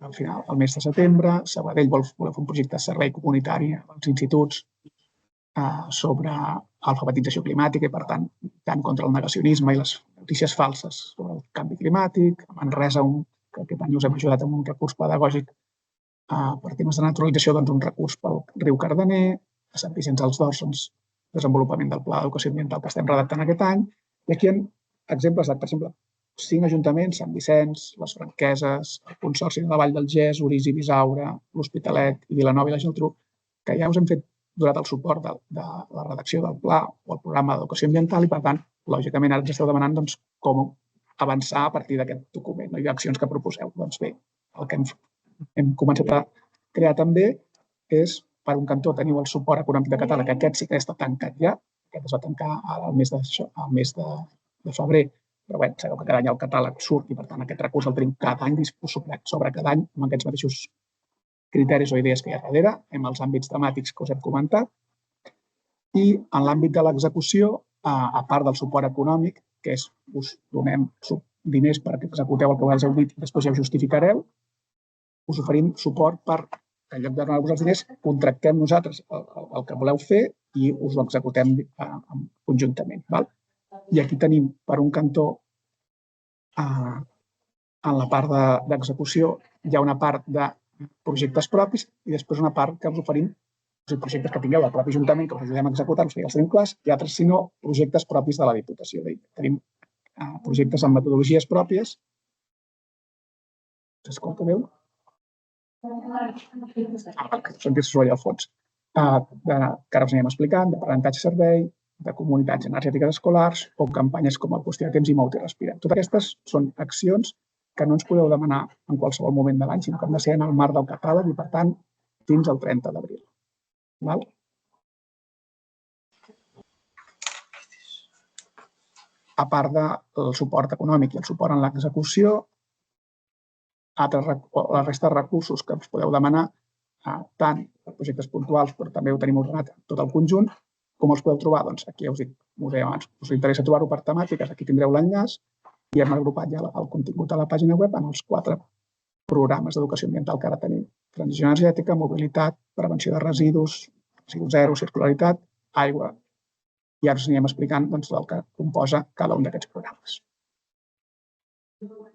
[SPEAKER 2] al final, al mes de setembre. Sabadell voleu fer un projecte de servei comunitari als instituts sobre alfabetització climàtica i, per tant, contra el negacionisme i les notícies falses sobre el canvi climàtic. A Manresa, que aquest any us hem ajudat amb un recurs pedagògic per temes de naturalització, un recurs pel riu Cardener. A Sant Vicenç dels Horts, desenvolupament del Pla d'Educació Ambiental que estem redactant aquest any. I aquí hi ha exemples de, per exemple, 5 ajuntaments, Sant Vicenç, les Franqueses, el Consorci de la Vall del Gès, Orís i Bisaure, l'Hospitalet i Vilanova i la Geltrú, que ja us hem fet donat el suport de la redacció del pla o el programa d'educació ambiental i, per tant, lògicament, ara ens esteu demanant com avançar a partir d'aquest document i d'accions que proposeu. Doncs bé, el que hem començat a crear també és, per un cantó, teniu el suport econòmic de catàleg, que aquest sí que està tancat ja, aquest es va tancar al mes de febrer, però bé, sabeu que cada any el catàleg surt i, per tant, aquest recurs el tenim cada any sobre cada any amb aquests mateixos criteris o idees que hi ha darrere, en els àmbits temàtics que us hem comentat. I en l'àmbit de l'execució, a part del suport econòmic, que és us donem diners perquè executeu el que us heu dit i després ja ho justificareu, us oferim suport per, en lloc de donar-vos els diners, contractem nosaltres el que voleu fer i us ho executem conjuntament. I aquí tenim, per un cantó, en la part d'execució, hi ha una part de projectes propis i després una part que us oferim projectes que tingueu al propi ajuntament, que us ajudem a executar-los, que ja els tenim clars, i altres, si no, projectes propis de la Diputació. Tenim projectes amb metodologies pròpies. S'escolta bé? Sentir-se soroll al fons. Que ara us anirem explicant, d'aprenentatge servei, de comunitats energètiques escolars o campanyes com el Qüestió de Temps i Mou-te i Respira. Totes aquestes són accions que no ens podeu demanar en qualsevol moment de l'any, sinó que han de ser en el marc del catàleg i, per tant, fins al 30 d'abril. A part del suport econòmic i el suport en l'execució, la resta de recursos que us podeu demanar, tant per projectes puntuals, però també ho tenim ordenat tot el conjunt, com els podeu trobar? Doncs aquí ja us dic, us deia abans, us interessa trobar-ho per temàtiques, aquí tindreu l'enllaç i hem agrupat ja el contingut a la pàgina web en els 4 programes d'educació ambiental que ara tenim. Transició energètica, mobilitat, prevenció de residus, residus zero, circularitat, aigua. I ara us anirem explicant el que composa cada un d'aquests programes.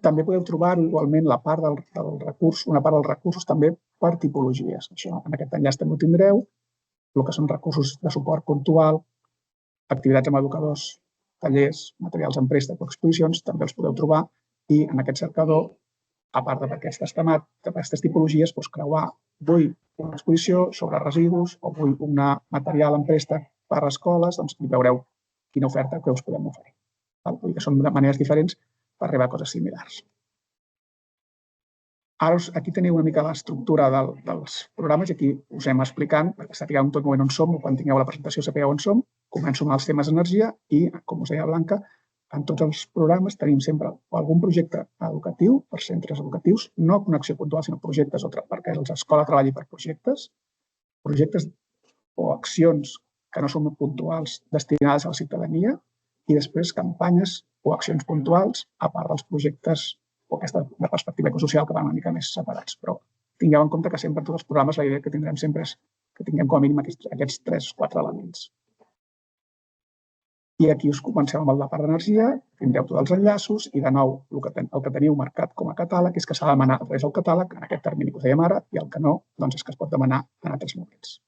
[SPEAKER 2] També podeu trobar igualment la part del recurs, una part dels recursos també per tipologies. Això en aquest enllaç també ho tindreu, el que són recursos de suport puntual, activitats amb educadors, tallers, materials en préstec o exposicions, també els podeu trobar i en aquest cercador, a part d'aquestes tipologies, creuar, vull una exposició sobre residus o vull un material en préstec per escoles, doncs veureu quina oferta que us podem oferir. Vull dir que són maneres diferents per arribar a coses similars. Ara aquí teniu una mica l'estructura dels programes i aquí us anem explicant, perquè sapigueu en tot moment on som, quan tingueu la presentació sapigueu on som. Començo amb els temes d'energia i, com us deia Blanca, en tots els programes tenim sempre algun projecte educatiu per centres educatius, no connexió puntual, sinó projectes perquè l'escola treballi per projectes o accions que no són puntuals destinades a la ciutadania i després campanyes o accions puntuals a part dels projectes o aquesta de perspectiva ecosocial que van una mica més separats. Però tingueu en compte que sempre en tots els programes la idea que tindrem sempre és que tinguem com a mínim aquests 3 o 4 elements. I aquí us comencem amb la part d'energia, tindreu tots els enllaços i de nou el que teniu marcat com a catàleg és que s'ha de demanar a través del catàleg en aquest termini que us dèiem ara i el que no doncs és que es pot demanar en altres moments.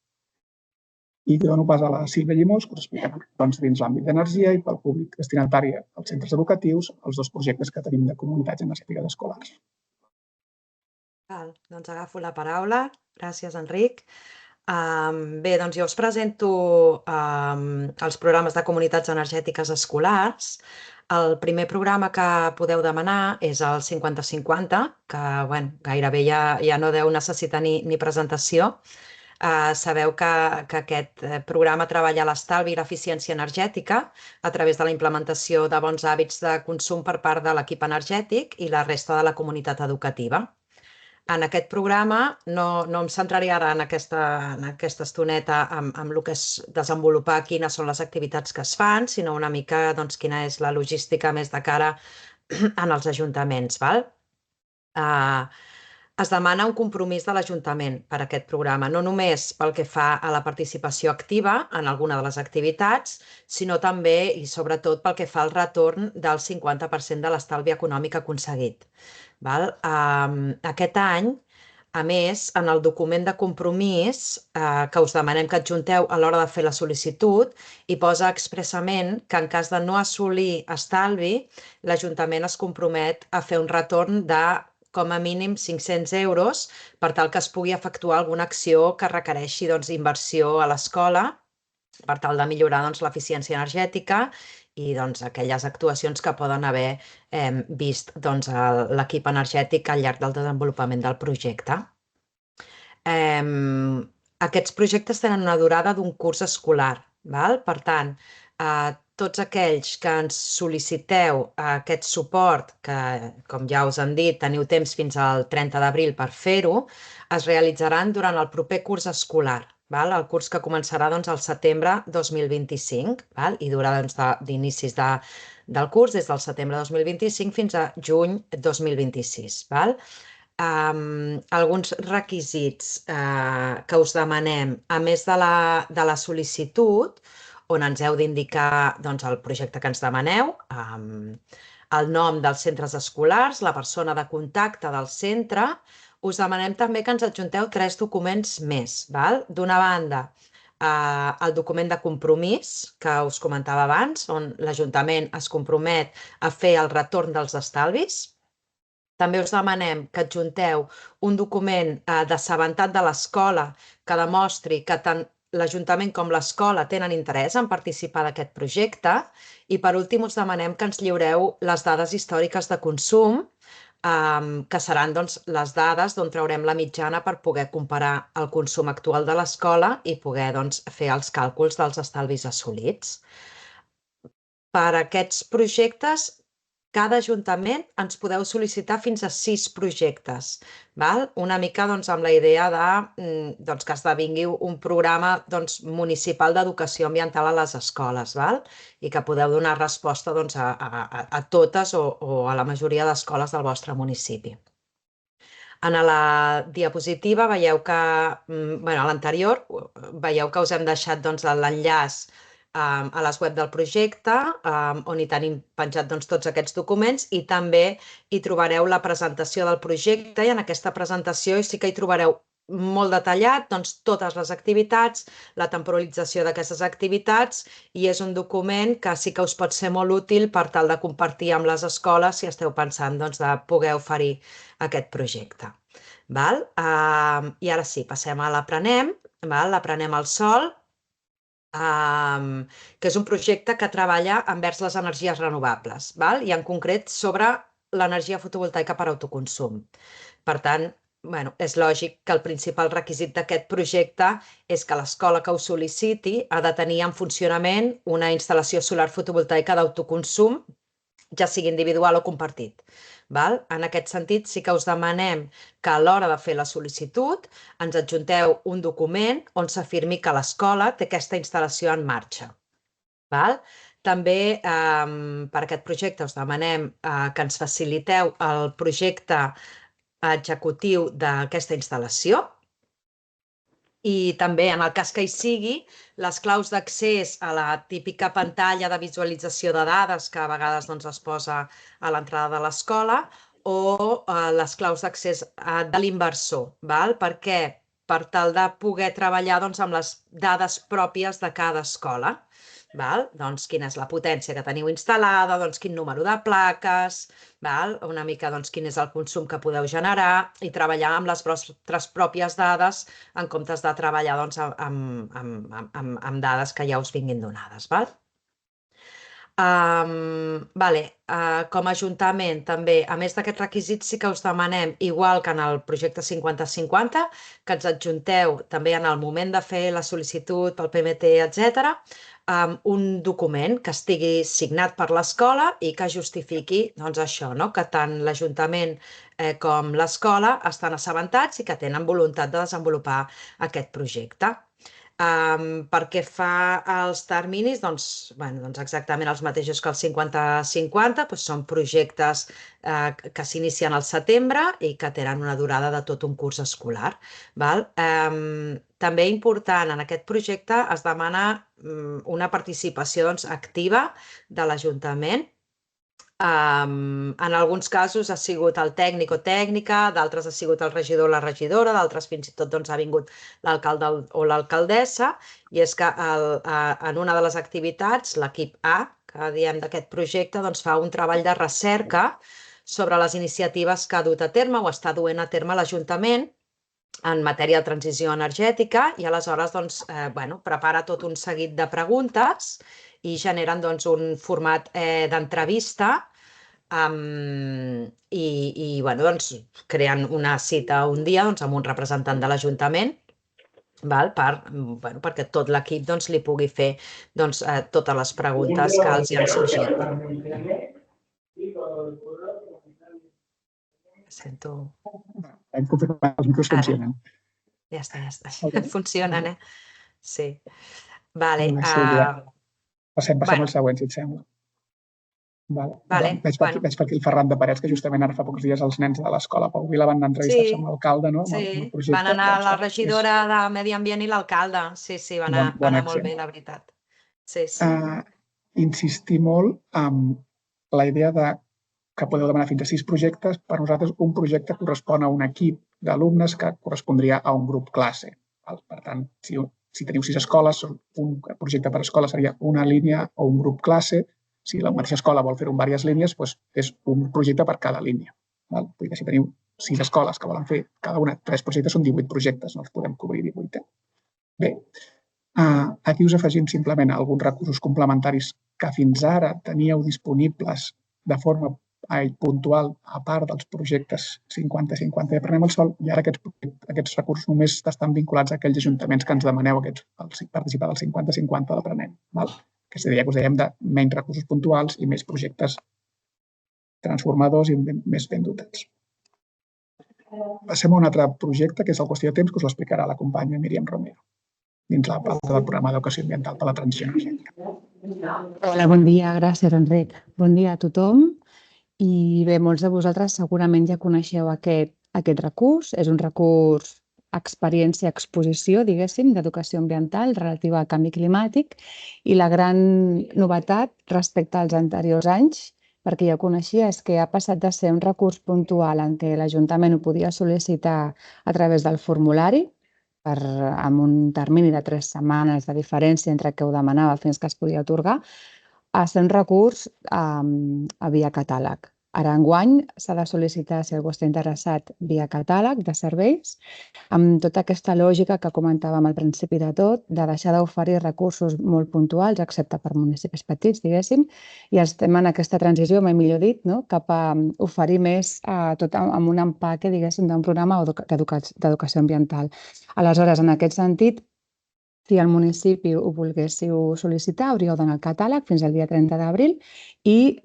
[SPEAKER 2] I dono pas a la Sílvia Llimós, que us explicarà dins l'àmbit d'energia i pel públic destinatari als centres educatius els 2 projectes que tenim de comunitats energètiques escolars.
[SPEAKER 4] Doncs agafo la paraula. Gràcies, Enric. Bé, doncs jo us presento els programes de comunitats energètiques escolars. El primer programa que podeu demanar és el 50-50, que gairebé ja no deu necessitar ni presentació. Sabeu que aquest programa treballa l'estalvi i l'eficiència energètica a través de la implementació de bons hàbits de consum per part de l'equip energètic i la resta de la comunitat educativa. En aquest programa no em centraré ara en aquesta estoneta amb el que és desenvolupar quines són les activitats que es fan, sinó una mica quina és la logística més de cara en els ajuntaments. Es demana un compromís de l'Ajuntament per a aquest programa, no només pel que fa a la participació activa en alguna de les activitats, sinó també i sobretot pel que fa al retorn del 50% de l'estalvi econòmic aconseguit. Aquest any, a més, en el document de compromís que us demanem que adjunteu a l'hora de fer la sol·licitud, hi posa expressament que en cas de no assolir estalvi, l'Ajuntament es compromet a fer un retorn de com a mínim 500 euros per tal que es pugui efectuar alguna acció que requereixi inversió a l'escola per tal de millorar l'eficiència energètica i aquelles actuacions que poden haver vist l'equip energètic al llarg del desenvolupament del projecte. Aquests projectes tenen una durada d'un curs escolar. Per tant, tots aquells que ens sol·liciteu aquest suport, que com ja us hem dit teniu temps fins al 30 d'abril per fer-ho, es realitzaran durant el proper curs escolar, el curs que començarà al setembre 2025 i durarà d'inicis del curs des del setembre 2025 fins a juny 2026. Alguns requisits que us demanem, a més de la sol·licitud, on ens heu d'indicar el projecte que ens demaneu, el nom dels centres escolars, la persona de contacte del centre. Us demanem també que ens adjunteu 3 documents més. D'una banda, el document de compromís que us comentava abans, on l'Ajuntament es compromet a fer el retorn dels estalvis. També us demanem que adjunteu un document d'assabentat de l'escola que demostri que tant l'Ajuntament com l'escola tenen interès en participar d'aquest projecte i per últim us demanem que ens lliureu les dades històriques de consum, que seran les dades d'on traurem la mitjana per poder comparar el consum actual de l'escola i poder fer els càlculs dels estalvis assolits. Per aquests projectes, cada ajuntament ens podeu sol·licitar fins a 6 projectes, una mica amb la idea que esdevingui un programa municipal d'educació ambiental a les escoles i que podeu donar resposta a totes o a la majoria d'escoles del vostre municipi. En la diapositiva veieu que, a l'anterior, veieu que us hem deixat l'enllaç a les web del projecte, on hi tenim penjat tots aquests documents i també hi trobareu la presentació del projecte i en aquesta presentació sí que hi trobareu molt detallat totes les activitats, la temporalització d'aquestes activitats i és un document que sí que us pot ser molt útil per tal de compartir amb les escoles si esteu pensant de poder oferir aquest projecte. I ara sí, passem a l'Aprenem. L'Aprenem al Sol que és un projecte que treballa envers les energies renovables, val? I en concret sobre l'energia fotovoltaica per autoconsum. Per tant, és lògic que el principal requisit d'aquest projecte és que l'escola que ho sol·liciti ha de tenir en funcionament una instal·lació solar fotovoltaica d'autoconsum, ja sigui individual o compartit. Val? En aquest sentit, sí que us demanem que a l'hora de fer la sol·licitud ens adjunteu un document on s'afirmi que l'escola té aquesta instal·lació en marxa. Val? També per aquest projecte us demanem que ens faciliteu el projecte executiu d'aquesta instal·lació i també, en el cas que hi sigui, les claus d'accés a la típica pantalla de visualització de dades que a vegades es posa a l'entrada de l'escola o les claus d'accés de l'inversor. Per què? Per tal de poder treballar amb les dades pròpies de cada escola. Doncs quina és la potència que teniu instal·lada, doncs quin número de plaques, una mica quin és el consum que podeu generar i treballar amb les vostres pròpies dades en comptes de treballar amb dades que ja us vinguin donades. Com a Ajuntament, també, a més d'aquests requisits, sí que us demanem, igual que en el projecte 50-50, que ens adjunteu també en el moment de fer la sol·licitud pel PMT, etc., un document que estigui signat per l'escola i que justifiqui això, que tant l'Ajuntament com l'escola estan assabentats i que tenen voluntat de desenvolupar aquest projecte. Perquè fa els terminis, doncs exactament els mateixos que el 50-50, són projectes que s'inicien al setembre i que tenen una durada de tot un curs escolar. També important, en aquest projecte es demana una participació activa de l'Ajuntament. En alguns casos ha sigut el tècnic o tècnica, d'altres ha sigut el regidor o la regidora, d'altres fins i tot ha vingut l'alcalde o l'alcaldessa, i és que en una de les activitats, l'equip A, que diem d'aquest projecte, fa un treball de recerca sobre les iniciatives que ha dut a terme o està duent a terme l'Ajuntament en matèria de transició energètica i aleshores prepara tot un seguit de preguntes i generen un format d'entrevista i creen una cita un dia amb un representant de l'Ajuntament perquè tot l'equip li pugui fer totes les preguntes que els hi han sorgit. Sento...
[SPEAKER 2] Hem confirmat els micros funcionen.
[SPEAKER 4] Ja està. Funcionen, Sí. Vale.
[SPEAKER 2] Passem al següent, si et sembla. Veig per aquí el Ferran de Parets, que justament ara fa pocs dies els nens de l'escola Pau Vila van anar a entrevistar-se amb l'alcalde, no?
[SPEAKER 4] Sí, van anar la regidora de Medi Ambient i l'alcalde. Sí, va anar molt bé, la veritat. Sí.
[SPEAKER 2] Insistir molt en la idea que podeu demanar fins a 6 projectes. Per nosaltres, un projecte correspon a un equip d'alumnes que correspondria a un grup classe. Per tant, si teniu 6 escoles, un projecte per escola seria una línia o un grup classe. Si la mateixa escola vol fer-ho en diverses línies, és un projecte per cada línia. Vull dir que si teniu 6 escoles que volen fer cada una 3 projectes, són 18 projectes, no els podem cobrir 18. Bé, aquí us afegim simplement alguns recursos complementaris que fins ara teníeu disponibles de forma puntual a part dels projectes 50-50 de Prenem el Sol, i ara aquests recursos només estan vinculats a aquells ajuntaments que ens demaneu participar del 50-50 de Prenem. Aquesta idea que us dèiem de menys recursos puntuals i més projectes transformadors i més ben dotats. Passem a un altre projecte, que és el Qüestió de Temps, que us l'explicarà la companya Míriam Romero, dins la pauta del programa d'educació ambiental per la transició energètica.
[SPEAKER 5] Hola, bon dia. Gràcies, Enric. Bon dia a tothom. I bé, molts de vosaltres segurament ja coneixeu aquest recurs. És un recurs experiència-exposició, diguéssim, d'educació ambiental relativa al canvi climàtic, i la gran novetat respecte als anteriors anys, perquè ja ho coneixia, és que ha passat de ser un recurs puntual en què l'Ajuntament ho podia sol·licitar a través del formulari, amb un termini de 3 setmanes de diferència entre que ho demanava fins que es podia atorgar, a ser un recurs via catàleg. Ara, enguany, s'ha de sol·licitar, si algú està interessat, via catàleg de serveis, amb tota aquesta lògica que comentàvem al principi de tot, de deixar d'oferir recursos molt puntuals, excepte per municipis petits, diguéssim, i estem en aquesta transició, mai millor dit, cap a oferir més tot amb un empaque, diguéssim, d'un programa d'educació ambiental. Aleshores, en aquest sentit, si el municipi ho volguéssiu sol·licitar, hauríeu d'anar al catàleg fins al dia 30 d'abril i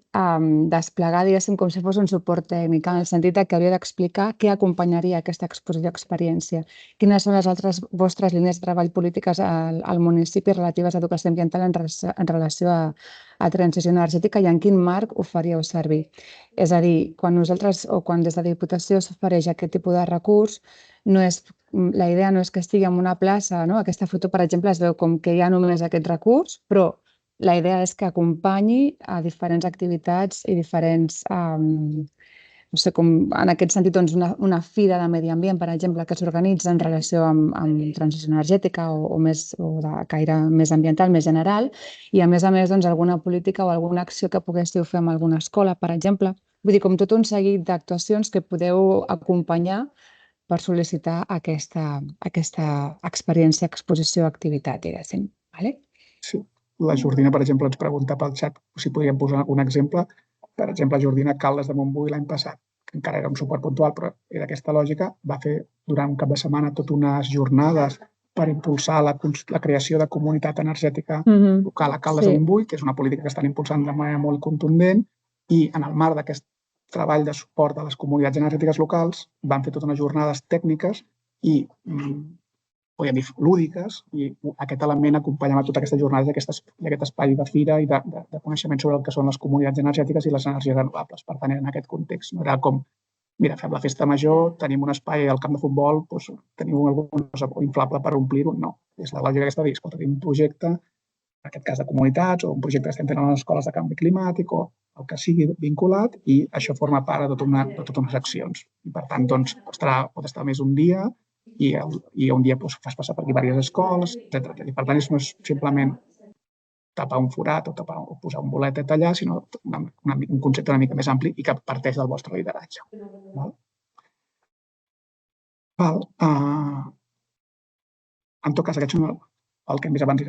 [SPEAKER 5] desplegar, diguéssim, com si fos un suport tècnic, en el sentit que hauria d'explicar què acompanyaria aquesta exposició d'experiència, quines són les altres vostres línies de treball polítiques al municipi relatives a educació ambiental en relació a transició energètica i en quin marc ho faríeu servir. És a dir, quan nosaltres o quan des de la Diputació s'ofereix aquest tipus de recurs, la idea no és que estigui en una plaça, aquesta foto, per exemple, es veu com que hi ha només aquest recurs, però la idea és que acompanyi a diferents activitats i diferents, no sé com, en aquest sentit, una fira de medi ambient, per exemple, que s'organitza en relació amb transició energètica o de caire més ambiental, més general, i a més, alguna política o alguna acció que poguéssiu fer amb alguna escola, per exemple. Vull dir, com tot un seguit d'actuacions que podeu acompanyar per sol·licitar aquesta experiència, exposició, activitat, diguéssim.
[SPEAKER 2] Sí. La Jordina, per exemple, ens pregunta pel xat si podríem posar algun exemple. Per exemple, Jordina Caldes de Montbui l'any passat, que encara era un suport puntual, però era aquesta lògica, va fer durant un cap de setmana tot unes jornades per impulsar la creació de comunitat energètica local a Caldes de Montbui, que és una política que estan impulsant de manera molt contundent, i en el marc d'aquest treball de suport a les comunitats energètiques locals van fer totes unes jornades tècniques i podríem dir lúdiques, i aquest element acompanyava totes aquestes jornades i aquest espai de fira i de coneixement sobre el que són les comunitats energètiques i les energies renovables. Per tant, era en aquest context. No era com, mira, fem la festa major, tenim un espai al camp de futbol, doncs tenim alguna cosa inflable per omplir-ho. No, és la lògica aquesta de dir, escolta, tenim un projecte, en aquest cas de comunitats, o un projecte que estem fent a les escoles de canvi climàtic, o el que sigui vinculat, i això forma part de totes unes accions. I, per tant, doncs, pot estar més un dia, i un dia fas passar per aquí diverses escoles, etc. I, per tant, no és simplement tapar un forat o posar un boletet allà, sinó un concepte una mica més ampli i que parteix del vostre lideratge. En tot cas, aquests són el que hem vist abans a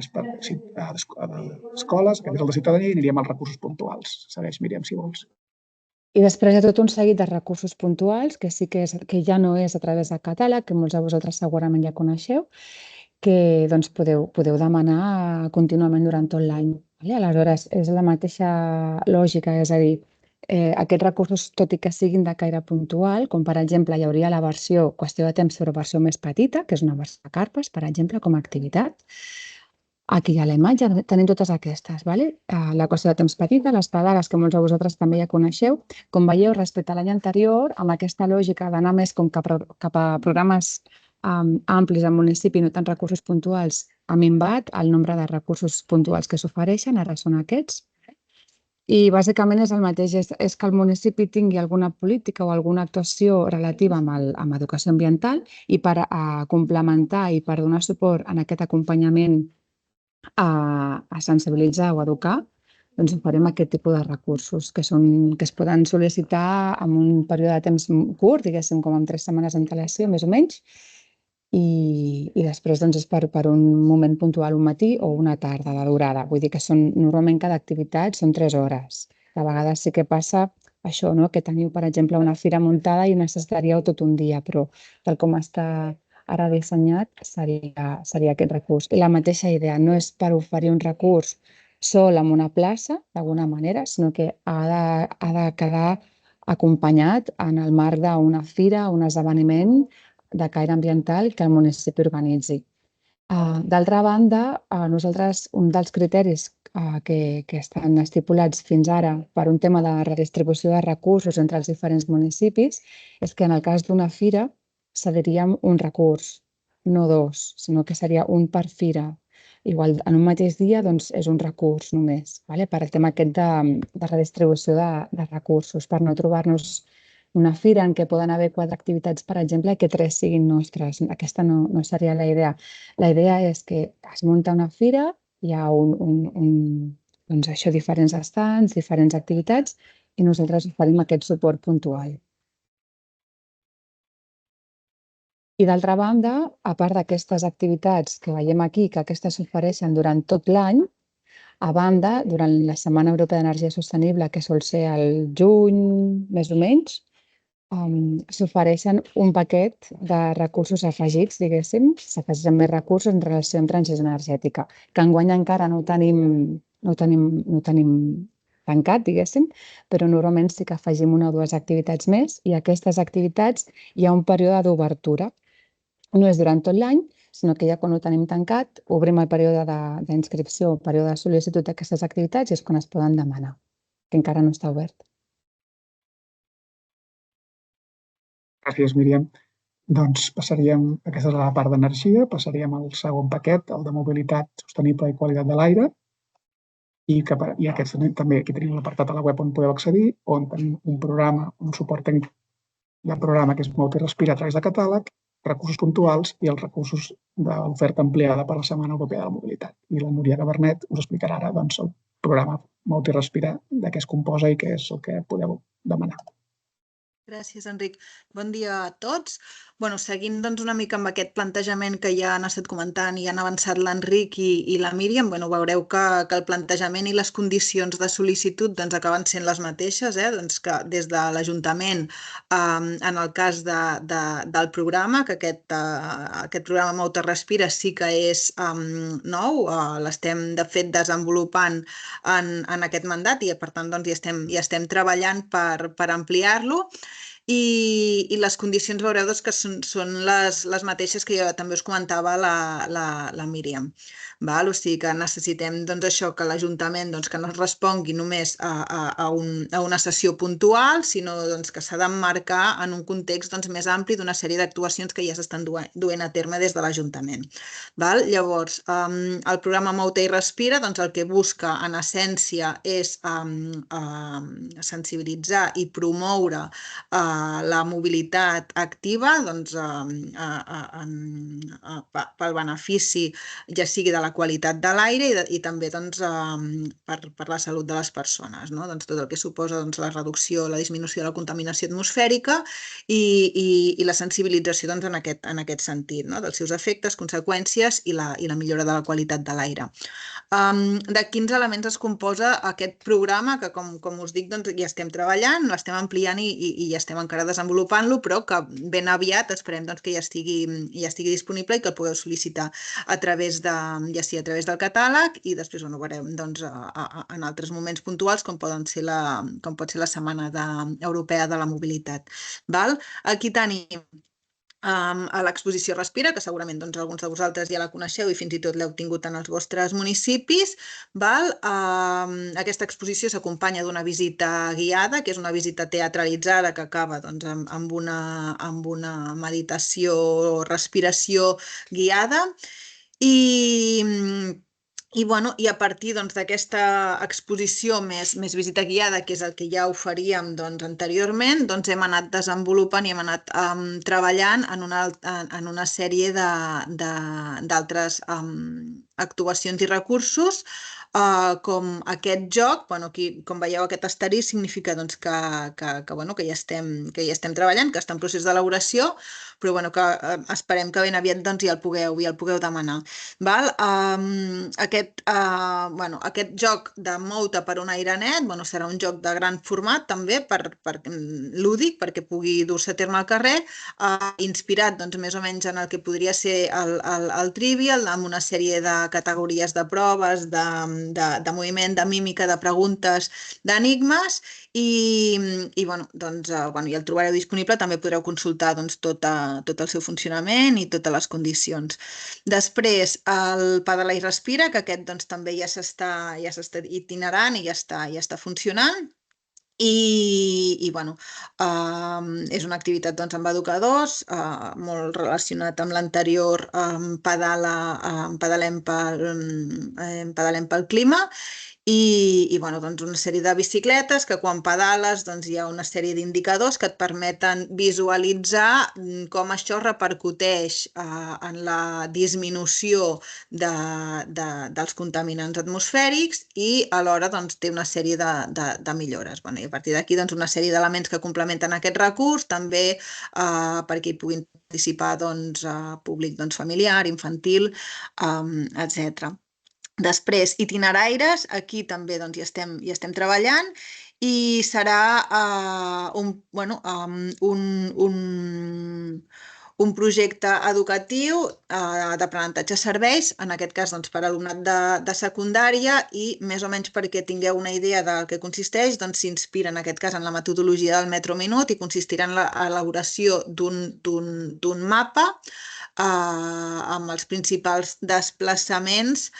[SPEAKER 2] escoles, aquest és el de ciutadania, i aniríem als recursos puntuals. Segueix, Míriam, si vols.
[SPEAKER 5] I després hi ha tot un seguit de recursos puntuals, que sí que ja no és a través del catàleg, que molts de vosaltres segurament ja coneixeu, que doncs, podeu demanar contínuament durant tot l'any. Aleshores, és la mateixa lògica, és a dir, aquests recursos, tot i que siguin de caire puntual, com per exemple hi hauria la versió qüestió de temps, però versió més petita, que és una versió de carpes, per exemple, com a activitat. Aquí a la imatge tenim totes aquestes. La qüestió de temps petita, les pedales, que molts de vosaltres també ja coneixeu. Com veieu, respecte a l'any anterior, amb aquesta lògica d'anar més com cap a programes amplis al municipi, no tant recursos puntuals, ha minvat el nombre de recursos puntuals que s'ofereixen, ara són aquests. I bàsicament és el mateix, és que el municipi tingui alguna política o alguna actuació relativa amb educació ambiental, i per complementar i per donar suport en aquest acompanyament a sensibilitzar o educar, doncs oferim aquest tipus de recursos que es poden sol·licitar en un període de temps curt, diguéssim, com en 3 setmanes d'antelació, més o menys, i després és per un moment puntual, un matí o una tarda de durada. Vull dir que normalment cada activitat són 3 hores. De vegades sí que passa això, que teniu, per exemple, una fira muntada i necessitaríeu tot un dia, però tal com està ara dissenyat seria aquest recurs. I la mateixa idea, no és per oferir un recurs sol en una plaça, d'alguna manera, sinó que ha de quedar acompanyat en el marc d'una fira, un esdeveniment de caire ambiental que el municipi organitzi. D'altra banda, nosaltres, un dels criteris que estan estipulats fins ara per un tema de redistribució de recursos entre els diferents municipis és que en el cas d'una fira cediríem un recurs, no 2, sinó que seria un per fira. Igual en un mateix dia és un recurs només, per el tema aquest de redistribució de recursos, per no trobar-nos una fira en què poden haver 4 activitats, per exemple, i que 3 siguin nostres. Aquesta no seria la idea. La idea és que es munta una fira, hi ha diferents estants, diferents activitats, i nosaltres oferim aquest suport puntual. I d'altra banda, a part d'aquestes activitats que veiem aquí, que aquestes s'ofereixen durant tot l'any, a banda, durant la Setmana Europea d'Energia Sostenible, que sol ser al juny, més o menys, s'ofereixen un paquet de recursos afegits, diguéssim, s'afegeixen més recursos en relació amb transició energètica, que enguany encara no ho tenim tancat, diguéssim, però normalment sí que afegim una o dues activitats més i aquestes activitats hi ha un període d'obertura. No és durant tot l'any, sinó que ja quan ho tenim tancat, obrim el període d'inscripció, el període de sol·licitud d'aquestes activitats i és quan es poden demanar, que encara no està obert.
[SPEAKER 2] Gràcies, Míriam. Doncs passaríem, aquesta és la part d'energia, passaríem al segon paquet, el de mobilitat sostenible i qualitat de l'aire, i aquest també aquí tenim l'apartat a la web on podeu accedir, on tenim un programa, un suport tècnic de programa que és Mouta i Respira a través de catàleg, recursos puntuals i els recursos de l'oferta ampliada per la Setmana Europea de la Mobilitat. I la Núria Gabernet us explicarà ara el programa Mouta i Respira, de què es composa i què és el que podeu demanar.
[SPEAKER 6] Gràcies, Enric. Bon dia a tots. Seguint una mica amb aquest plantejament que ja han estat comentant i han avançat l'Enric i la Míriam, veureu que el plantejament i les condicions de sol·licitud acaben sent les mateixes, que des de l'Ajuntament, en el cas del programa, que aquest programa Mouta Respira sí que és nou, l'estem de fet desenvolupant en aquest mandat i per tant hi estem treballant per ampliar-lo. I les condicions veureu que són les mateixes que jo també us comentava la Míriam. O sigui que necessitem això, que l'Ajuntament que no es respongui només a una sessió puntual, sinó que s'ha d'emmarcar en un context més ampli d'una sèrie d'actuacions que ja s'estan duent a terme des de l'Ajuntament. Llavors, el programa Mouta i Respira el que busca en essència és sensibilitzar i promoure la mobilitat activa pel benefici ja sigui de la qualitat de l'aire i també per la salut de les persones. Tot el que suposa la reducció, la disminució de la contaminació atmosfèrica i la sensibilització en aquest sentit, dels seus efectes, conseqüències i la millora de la qualitat de l'aire. De quins elements es composa aquest programa que, com us dic, ja estem treballant, l'estem ampliant i ja estem encara desenvolupant-lo, però que ben aviat esperem que ja estigui disponible i que el podeu sol·licitar ja sigui a través del catàleg i després ho veurem en altres moments puntuals com pot ser la Setmana Europea de la Mobilitat. Aquí tenim a l'exposició Respira, que segurament alguns de vosaltres ja la coneixeu i fins i tot l'heu tingut en els vostres municipis. Aquesta exposició s'acompanya d'una visita guiada, que és una visita teatralitzada que acaba amb una meditació, respiració guiada. I a partir d'aquesta exposició més visita guiada, que és el que ja oferíem anteriorment, hem anat desenvolupant i hem anat treballant en una sèrie d'altres actuacions i recursos, com aquest joc. Com veieu, aquest asterisc significa que ja estem treballant, que està en procés d'elaboració, però que esperem que ben aviat ja el pugueu demanar. Aquest joc de Mouta per un aire net serà un joc de gran format també, lúdic, perquè pugui dur-se a terme al carrer, inspirat més o menys en el que podria ser el Trivial, amb una sèrie de categories de proves, de moviment, de mímica, de preguntes, d'enigmes, i el trobareu disponible. També podreu consultar tot el seu funcionament i totes les condicions. Després, el Pedala i Respira, que aquest també ja s'està itinerant i ja està funcionant. És una activitat amb educadors, molt relacionat amb l'anterior Pedalem pel clima, i bueno, doncs una sèrie de bicicletes que quan pedales doncs, hi ha una sèrie d'indicadors que et permeten visualitzar com això repercuteix en la disminució dels contaminants atmosfèrics i alhora doncs, té una sèrie de millores. Bueno, i a partir d'aquí doncs, una sèrie d'elements que complementen aquest recurs, també perquè hi puguin participar doncs, públic doncs, familiar, infantil, etc. Després, itineraires, aquí també doncs, hi estem treballant i serà un projecte educatiu d'aprenentatge serveis, en aquest cas doncs, per alumnat de secundària i més o menys perquè tingueu una idea del que consisteix, doncs s'inspira en aquest cas en la metodologia del Metro Minut i consistirà en l'elaboració d'un mapa amb els principals desplaçaments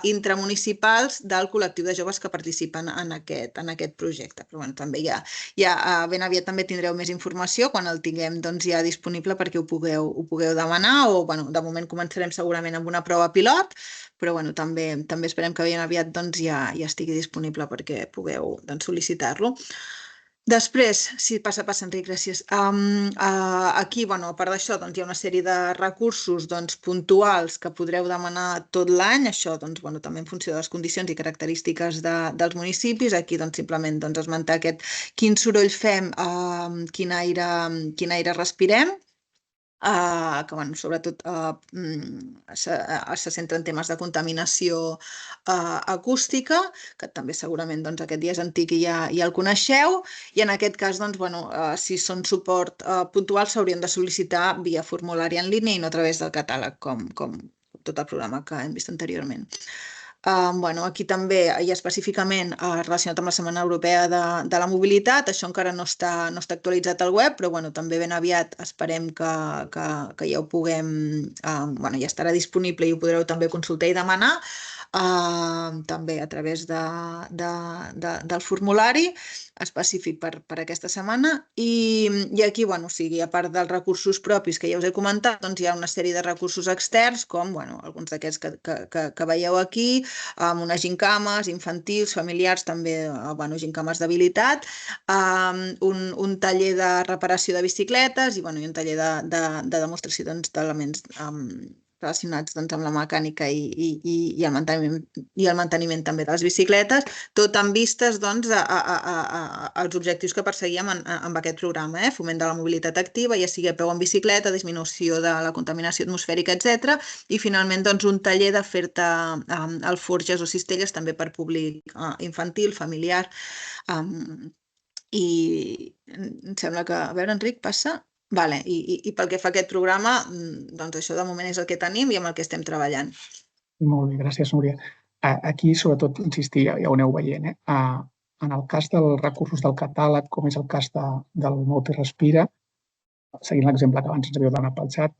[SPEAKER 6] intramunicipals del col·lectiu de joves que participen en aquest projecte. Però bueno, també ben aviat també tindreu més informació quan el tinguem doncs, ja disponible perquè ho pugueu demanar o bueno, de moment començarem segurament amb una prova pilot, però bueno, també esperem que ben aviat doncs, ja estigui disponible perquè pugueu doncs, sol·licitar-lo. Després, sí, passa, Enric, gràcies. Aquí, bueno, a part d'això, doncs, hi ha una sèrie de recursos doncs, puntuals que podreu demanar tot l'any, això doncs, bueno, també en funció de les condicions i característiques dels municipis. Aquí doncs, simplement doncs, esmentar quin soroll fem, quin aire respirem, que bueno, sobretot se centra en temes de contaminació acústica, que també segurament doncs, aquest dia és antic i ja el coneixeu, i en aquest cas, doncs, bueno, si són suport puntual, s'haurien de sol·licitar via formulari en línia i no a través del catàleg, com tot el programa que hem vist anteriorment. Bueno, aquí també hi ha específicament relacionat amb la Setmana Europea de la Mobilitat, això encara no està actualitzat al web, però bueno, també ben aviat esperem que ja ho puguem, bueno, ja estarà disponible i ho podreu també consultar i demanar, també a través del formulari específic per aquesta setmana i aquí, bueno, o sigui, a part dels recursos propis que ja us he comentat, doncs hi ha una sèrie de recursos externs com, bueno, alguns d'aquests que veieu aquí, amb unes gincames infantils, familiars, també, bueno, gincames d'habilitat, un taller de reparació de bicicletes i, bueno, i un taller de demostració d'elements relacionats doncs, amb la mecànica i el manteniment també de les bicicletes, tot amb vistes doncs, als objectius que perseguíem amb aquest programa, foment de la mobilitat activa, ja sigui a peu en bicicleta, disminució de la contaminació atmosfèrica, etc. I finalment doncs, un taller de fer-te alforges o cistelles també per públic infantil, familiar. I em sembla que, a veure, Enric, passa... Vale. I pel que fa a aquest programa, doncs això de moment és el que tenim i amb el que estem treballant.
[SPEAKER 2] Molt bé, gràcies, Núria. Aquí, sobretot, insistir, ja ho aneu veient, en el cas dels recursos del catàleg, com és el cas del Moute Respira, seguint l'exemple que abans ens havíeu donat pel xat,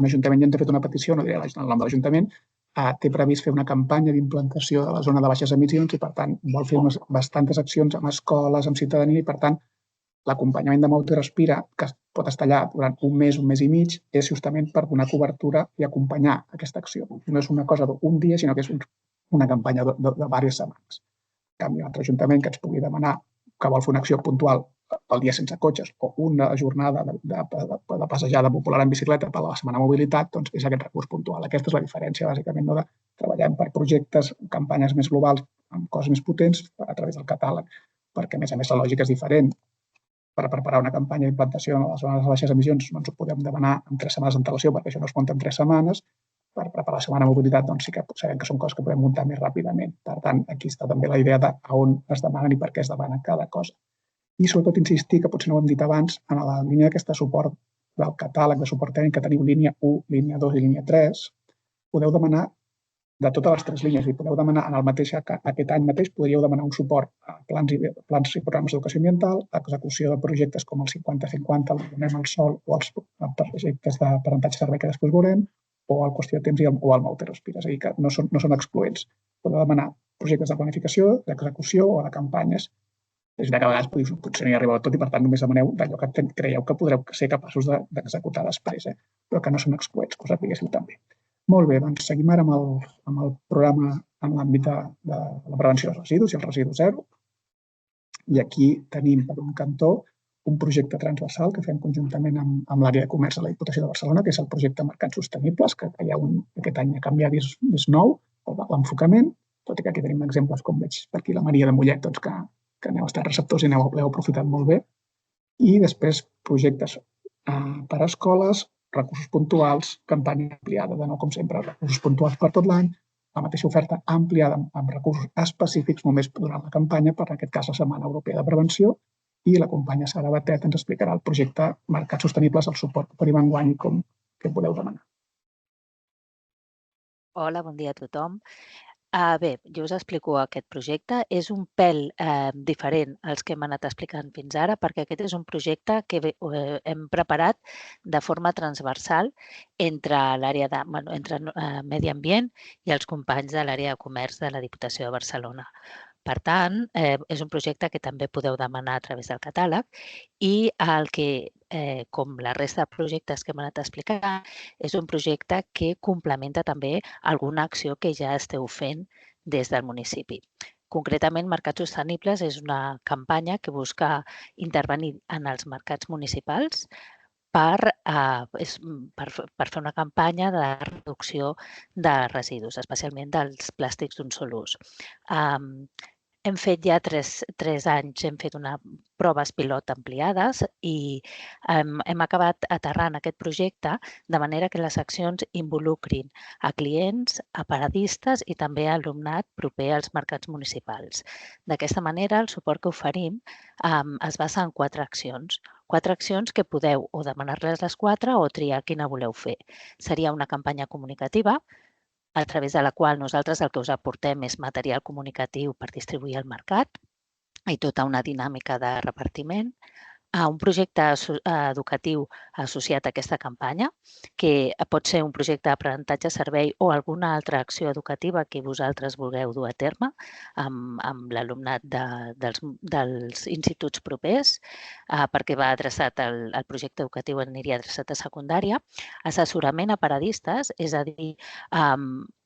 [SPEAKER 2] l'Ajuntament ja ens ha fet una petició, no diré el nom de l'Ajuntament, té previst fer una campanya d'implantació de la zona de baixes emissions i, per tant, vol fer bastantes accions amb escoles, amb ciutadania i, per tant, l'acompanyament de Moute Respira, que pot estar allà durant un mes i mig, és justament per donar cobertura i acompanyar aquesta acció. No és una cosa d'un dia, sinó que és una campanya de diverses setmanes. En canvi, un altre ajuntament que ens pugui demanar que vol fer una acció puntual el dia sense cotxes o una jornada de passejada popular en bicicleta per la Setmana Mobilitat, doncs és aquest recurs puntual. Aquesta és la diferència, bàsicament, de treballar per projectes, campanyes més globals, amb coses més potents a través del catàleg, perquè, a més, la lògica és diferent. Per preparar una campanya d'implantació a les zones de baixes emissions no ens ho podem demanar en 3 setmanes d'antelació perquè això no es munta en 3 setmanes. Per preparar la Setmana Mobilitat doncs sí que sabem que són coses que podem muntar més ràpidament. Per tant, aquí està també la idea de on es demanen i per què es demana cada cosa. I sobretot insistir, que potser no ho hem dit abans, en la línia d'aquesta suport del catàleg de suport tècnic que teniu línia 1, línia 2 i línia 3, podeu demanar de totes les 3 línies i podeu demanar en el mateix, aquest any mateix, podríeu demanar un suport a plans i programes d'educació ambiental, execució de projectes com el 50-50, el Donem al Sol o els projectes d'aprenentatge servei que després veurem, o el Qüestió de Temps o el Moute Respira. És a dir, que no són excloents. Podeu demanar projectes de planificació, d'execució o de campanyes. És veritat que a vegades potser no hi arribeu a tot i, per tant, només demaneu d'allò que creieu que podreu ser capaços d'executar després, però que no són excloents, que ho sapiguéssiu també. Molt bé, doncs seguim ara amb el programa en l'àmbit de la prevenció dels residus i el residu zero. I aquí tenim per un cantó un projecte transversal que fem conjuntament amb l'àrea de comerç de la Diputació de Barcelona, que és el projecte Mercats Sostenibles, que aquest any ha canviat, és nou l'enfocament, tot i que aquí tenim exemples, com veig per aquí la Maria de Mollet, que n'heu estat receptors i l'heu aprofitat molt bé. I després projectes per a escoles, recursos puntuals, campanya ampliada, de nou, com sempre, recursos puntuals per tot l'any, la mateixa oferta ampliada amb recursos específics només durant la campanya, per en aquest cas la Setmana Europea de Prevenció, i la companya Sara Batet ens explicarà el projecte Mercats Sostenibles, el suport que oferim enguany i què podeu demanar.
[SPEAKER 7] Hola, bon dia a tothom. Bé, jo us explico aquest projecte. És un pèl diferent als que hem anat explicant fins ara, perquè aquest és un projecte que hem preparat de forma transversal entre l'àrea de Medi Ambient i els companys de l'àrea de comerç de la Diputació de Barcelona. Per tant, és un projecte que també podeu demanar a través del catàleg i el que, com la resta de projectes que hem anat explicant, és un projecte que complementa també alguna acció que ja esteu fent des del municipi. Concretament, Mercats Sostenibles és una campanya que busca intervenir en els mercats municipals per fer una campanya de reducció de residus, especialment dels plàstics d'un sol ús. Hem fet ja 3 anys, hem fet proves pilot ampliades i hem acabat aterrant aquest projecte de manera que les accions involucrin a clients, a paradistes i també a alumnat proper als mercats municipals. D'aquesta manera, el suport que oferim es basa en 4 accions. 4 accions que podeu o demanar-les les 4 o triar quina voleu fer. Seria una campanya comunicativa, a través de la qual nosaltres el que us aportem és material comunicatiu per distribuir al mercat i tota una dinàmica de repartiment. Un projecte educatiu associat a aquesta campanya, que pot ser un projecte d'aprenentatge-servei o alguna altra acció educativa que vosaltres vulgueu dur a terme amb l'alumnat dels instituts propers, perquè va adreçat el projecte educatiu aniria adreçat a secundària. Assessorament a paradistes, és a dir,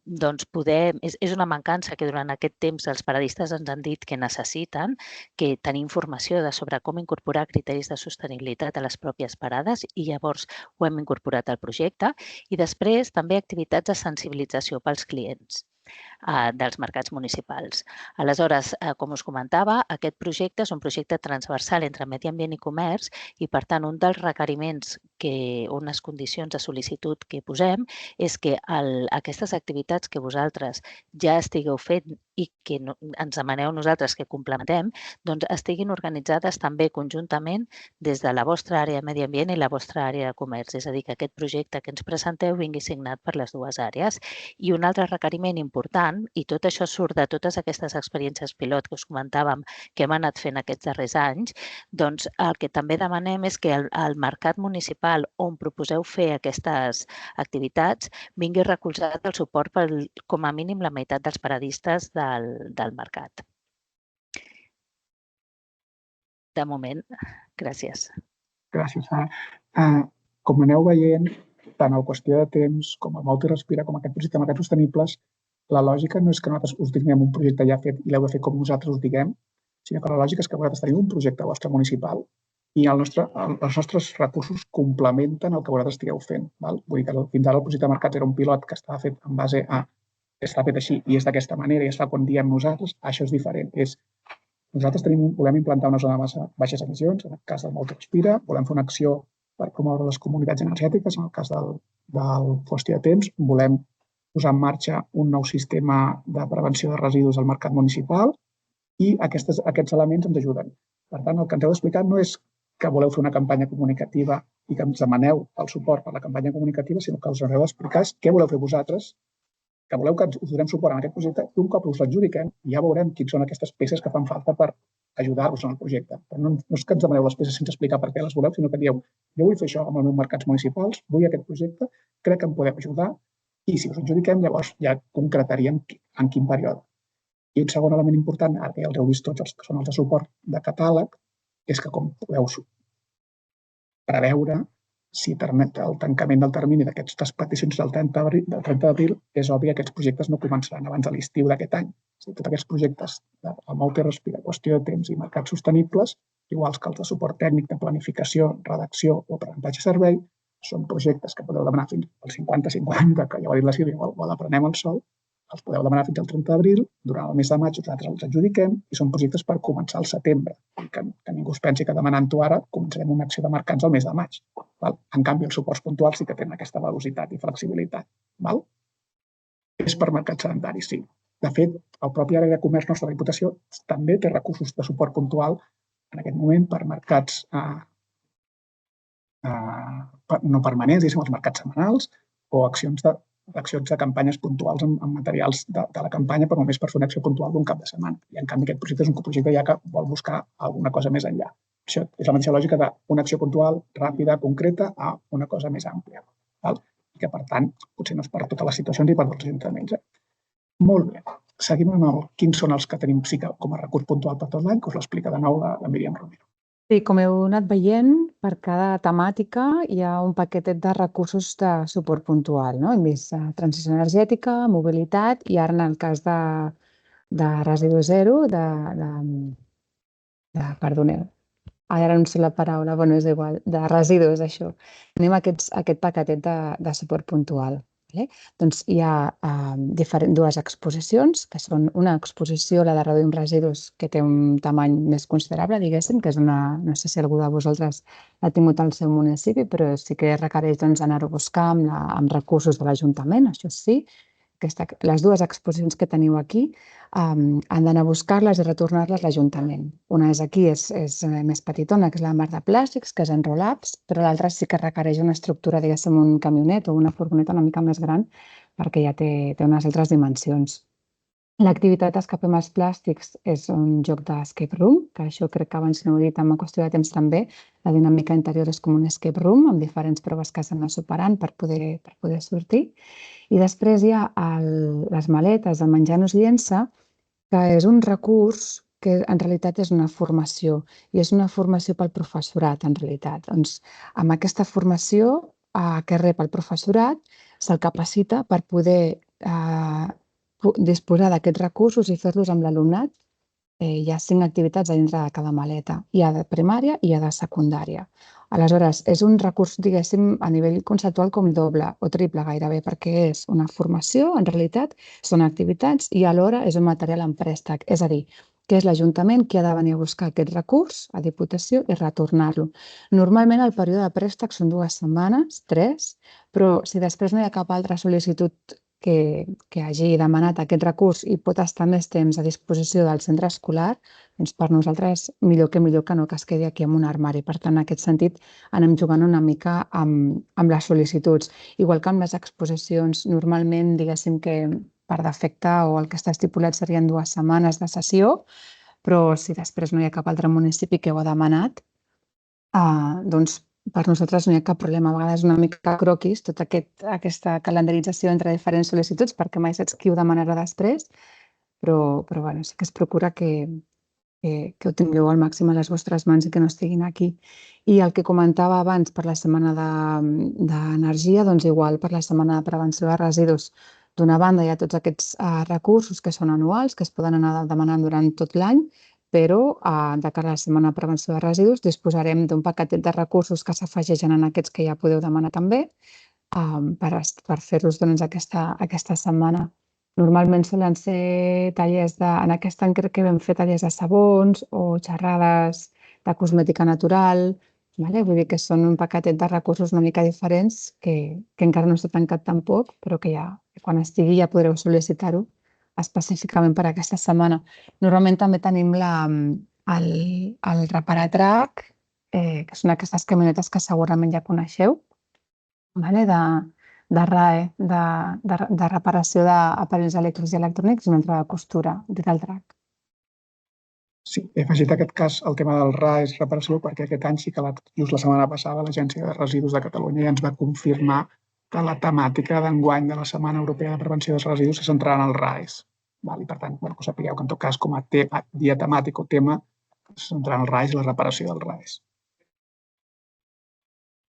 [SPEAKER 7] és una mancança que durant aquest temps els paradistes ens han dit que necessiten, que tenir informació sobre com incorporar criteris de sostenibilitat a les pròpies parades i llavors ho hem incorporat al projecte. I després també activitats de sensibilització pels clients dels mercats municipals. Aleshores, com us comentava, aquest projecte és un projecte transversal entre Medi Ambient i Comerç i, per tant, un dels requeriments, unes condicions de sol·licitud que posem és que aquestes activitats que vosaltres ja estigueu fent i que ens demaneu nosaltres que complementem, doncs estiguin organitzades també conjuntament des de la vostra àrea de Medi Ambient i la vostra àrea de Comerç. És a dir, que aquest projecte que ens presenteu vingui signat per les dues àrees. I un altre requeriment important, i tot això surt de totes aquestes experiències pilot que us comentàvem que hem anat fent aquests darrers anys, doncs el que també demanem és que el mercat municipal on proposeu fer aquestes activitats vingui recolzat el suport per com a mínim la meitat dels paradistes del mercat. De moment, gràcies.
[SPEAKER 2] Gràcies, Sara. Com aneu veient, tant en qüestió de temps com el Mouti Respira, com aquest projecte de Mercats Sostenibles, la lògica no és que nosaltres us diguem un projecte ja fet i l'heu de fer com nosaltres us diguem, sinó que la lògica és que vosaltres teniu un projecte vostre municipal i els nostres recursos complementen el que vosaltres estigueu fent. Vull dir que fins ara el projecte de mercats era un pilot que estava fet en base a està fet així i és d'aquesta manera i es fa quan diem nosaltres, això és diferent. Nosaltres volem implantar una zona de baixes emissions, en el cas del Mouti Respira, volem fer una acció per promoure les comunitats energètiques, en el cas del Fosti de Temps, volem posar en marxa un nou sistema de prevenció de residus al mercat municipal i aquests elements ens ajuden. Per tant, el que ens heu d'explicar no és que voleu fer una campanya comunicativa i que ens demaneu el suport per la campanya comunicativa, sinó que us heu d'explicar què voleu fer vosaltres, que voleu que us donem suport en aquest projecte i un cop us l'adjudiquem ja veurem quines són aquestes peces que fan falta per ajudar-vos en el projecte. Però no és que ens demaneu les peces sense explicar per què les voleu, sinó que dieu, jo vull fer això amb els meus mercats municipals, vull aquest projecte, crec que em podeu ajudar i si us adjudiquem llavors ja concretaríem en quin període. I un segon element important, ara que ja els heu vist tots els que són els de suport de catàleg, és que com podeu preveure, si permet el tancament del termini d'aquestes peticions del 30 d'abril, és obvi que aquests projectes no començaran abans de l'estiu d'aquest any. Tots aquests projectes del nou T-Respira, qüestió de temps i mercats sostenibles, iguals que els de suport tècnic, de planificació, redacció o aprenentatge servei, són projectes que podeu demanar fins al 50-50, que ja ho ha dit la Sílvia, o l'aprenem al sol, els podeu demanar fins al 30 d'abril, durant el mes de maig nosaltres els adjudiquem i són projectes per començar al setembre. Que ningú es pensi que demanant-ho ara començarem una acció de mercats al mes de maig. En canvi, els suports puntuals sí que tenen aquesta velocitat i flexibilitat. És per mercats sedentaris, sí. De fet, el propi àrea de comerç nostre de la Diputació també té recursos de suport puntual en aquest moment per mercats no permanents, diguéssim, els mercats setmanals o accions de campanyes puntuals amb materials de la campanya, però només per fer una acció puntual d'un cap de setmana. I, en canvi, aquest projecte és un projecte ja que vol buscar alguna cosa més enllà. Això és la mateixa lògica d'una acció puntual, ràpida, concreta, a una cosa més àmplia. I que, per tant, potser no és per totes les situacions i per tots els ajuntaments. Molt bé. Seguim amb quins són els que tenim sí que com a recurs puntual per tot l'any, que us l'explica de nou la Míriam Romero.
[SPEAKER 5] Sí, com heu anat veient, per cada temàtica hi ha un paquetet de recursos de suport puntual, no? Hem vist transició energètica, mobilitat i ara en el cas de residu zero, perdoneu, ara no sé la paraula, bueno, és igual, de residus, això. Tenim aquest paquetet de suport puntual. Doncs hi ha dues exposicions, que són una exposició, la de reduïm residus, que té un tamany més considerable, diguéssim, que és una, no sé si algú de vosaltres l'ha tingut al seu municipi, però sí que requereix anar-ho a buscar amb recursos de l'Ajuntament, això sí. Les dues exposicions que teniu aquí han d'anar a buscar-les i retornar-les a l'Ajuntament. Una és aquí, és més petitona, que és la mar de plàstics, que és en roll-ups, però l'altra sí que requereix una estructura, diguéssim, un camionet o una furgoneta una mica més gran, perquè ja té unes altres dimensions. L'activitat Escapem els plàstics és un joc d'escape room, que això crec que abans no ho he dit, amb qüestió de temps també. La dinàmica interior és com un escape room, amb diferents proves que s'han de superant per poder sortir. I després hi ha les maletes de Menjar no es llença, que és un recurs que en realitat és una formació, i és una formació pel professorat, en realitat. Doncs amb aquesta formació que rep el professorat se'l capacita per poder disposar d'aquests recursos i fer-los amb l'alumnat. Hi ha 5 activitats a dintre de cada maleta. Hi ha de primària i hi ha de secundària. Aleshores, és un recurs, diguéssim, a nivell conceptual com doble o triple gairebé, perquè és una formació, en realitat, són activitats i alhora és un material en préstec. És a dir, que és l'Ajuntament qui ha de venir a buscar aquest recurs a Diputació i retornar-lo. Normalment el període de préstec són 2 setmanes, 3, però si després no hi ha cap altra sol·licitud que hagi demanat aquest recurs i pot estar més temps a disposició del centre escolar, doncs per nosaltres millor que no que es quedi aquí en un armari. Per tant, en aquest sentit, anem jugant una mica amb les sol·licituds. Igual que amb les exposicions, normalment, diguéssim que per defecte o el que està estipulat serien 2 setmanes de sessió, però si després no hi ha cap altre municipi que ho ha demanat, doncs per nosaltres no hi ha cap problema. A vegades és una mica croquis tota aquesta calendarització entre diferents sol·licituds perquè mai saps qui ho demanarà després, però sí que es procura que ho tingueu al màxim a les vostres mans i que no estiguin aquí. I el que comentava abans per la setmana d'energia, doncs igual per la setmana de prevenció de residus. D'una banda hi ha tots aquests recursos que són anuals, que es poden anar demanant durant tot l'any, però de cara a la setmana de prevenció de residus disposarem d'un paquetet de recursos que s'afegeixen en aquests que ja podeu demanar també per fer-los aquesta setmana. Normalment solen ser tallers en aquest any crec que vam fer tallers de sabons o xerrades de cosmètica natural, vull dir que són un paquetet de recursos una mica diferents que encara no s'ha tancat tampoc, però que ja quan estigui ja podreu sol·licitar-ho específicament per aquesta setmana. Normalment també tenim el Reparatrac, que són aquestes camionetes que segurament ja coneixeu, de RAE, de reparació d'aparells elèctrics i electrònics i un altre de costura, dit el drac.
[SPEAKER 2] Sí, he afegit aquest cas el tema del RAE és reparació perquè aquest any sí que just la setmana passada l'Agència de Residus de Catalunya ja ens va confirmar que la temàtica d'enguany de la Setmana Europea de Prevenció dels Residus se centrarà en el RAEs. I per tant, que sapigueu que en tot cas com a dia temàtic o tema se centrarà en el RAEs i la reparació dels RAEs.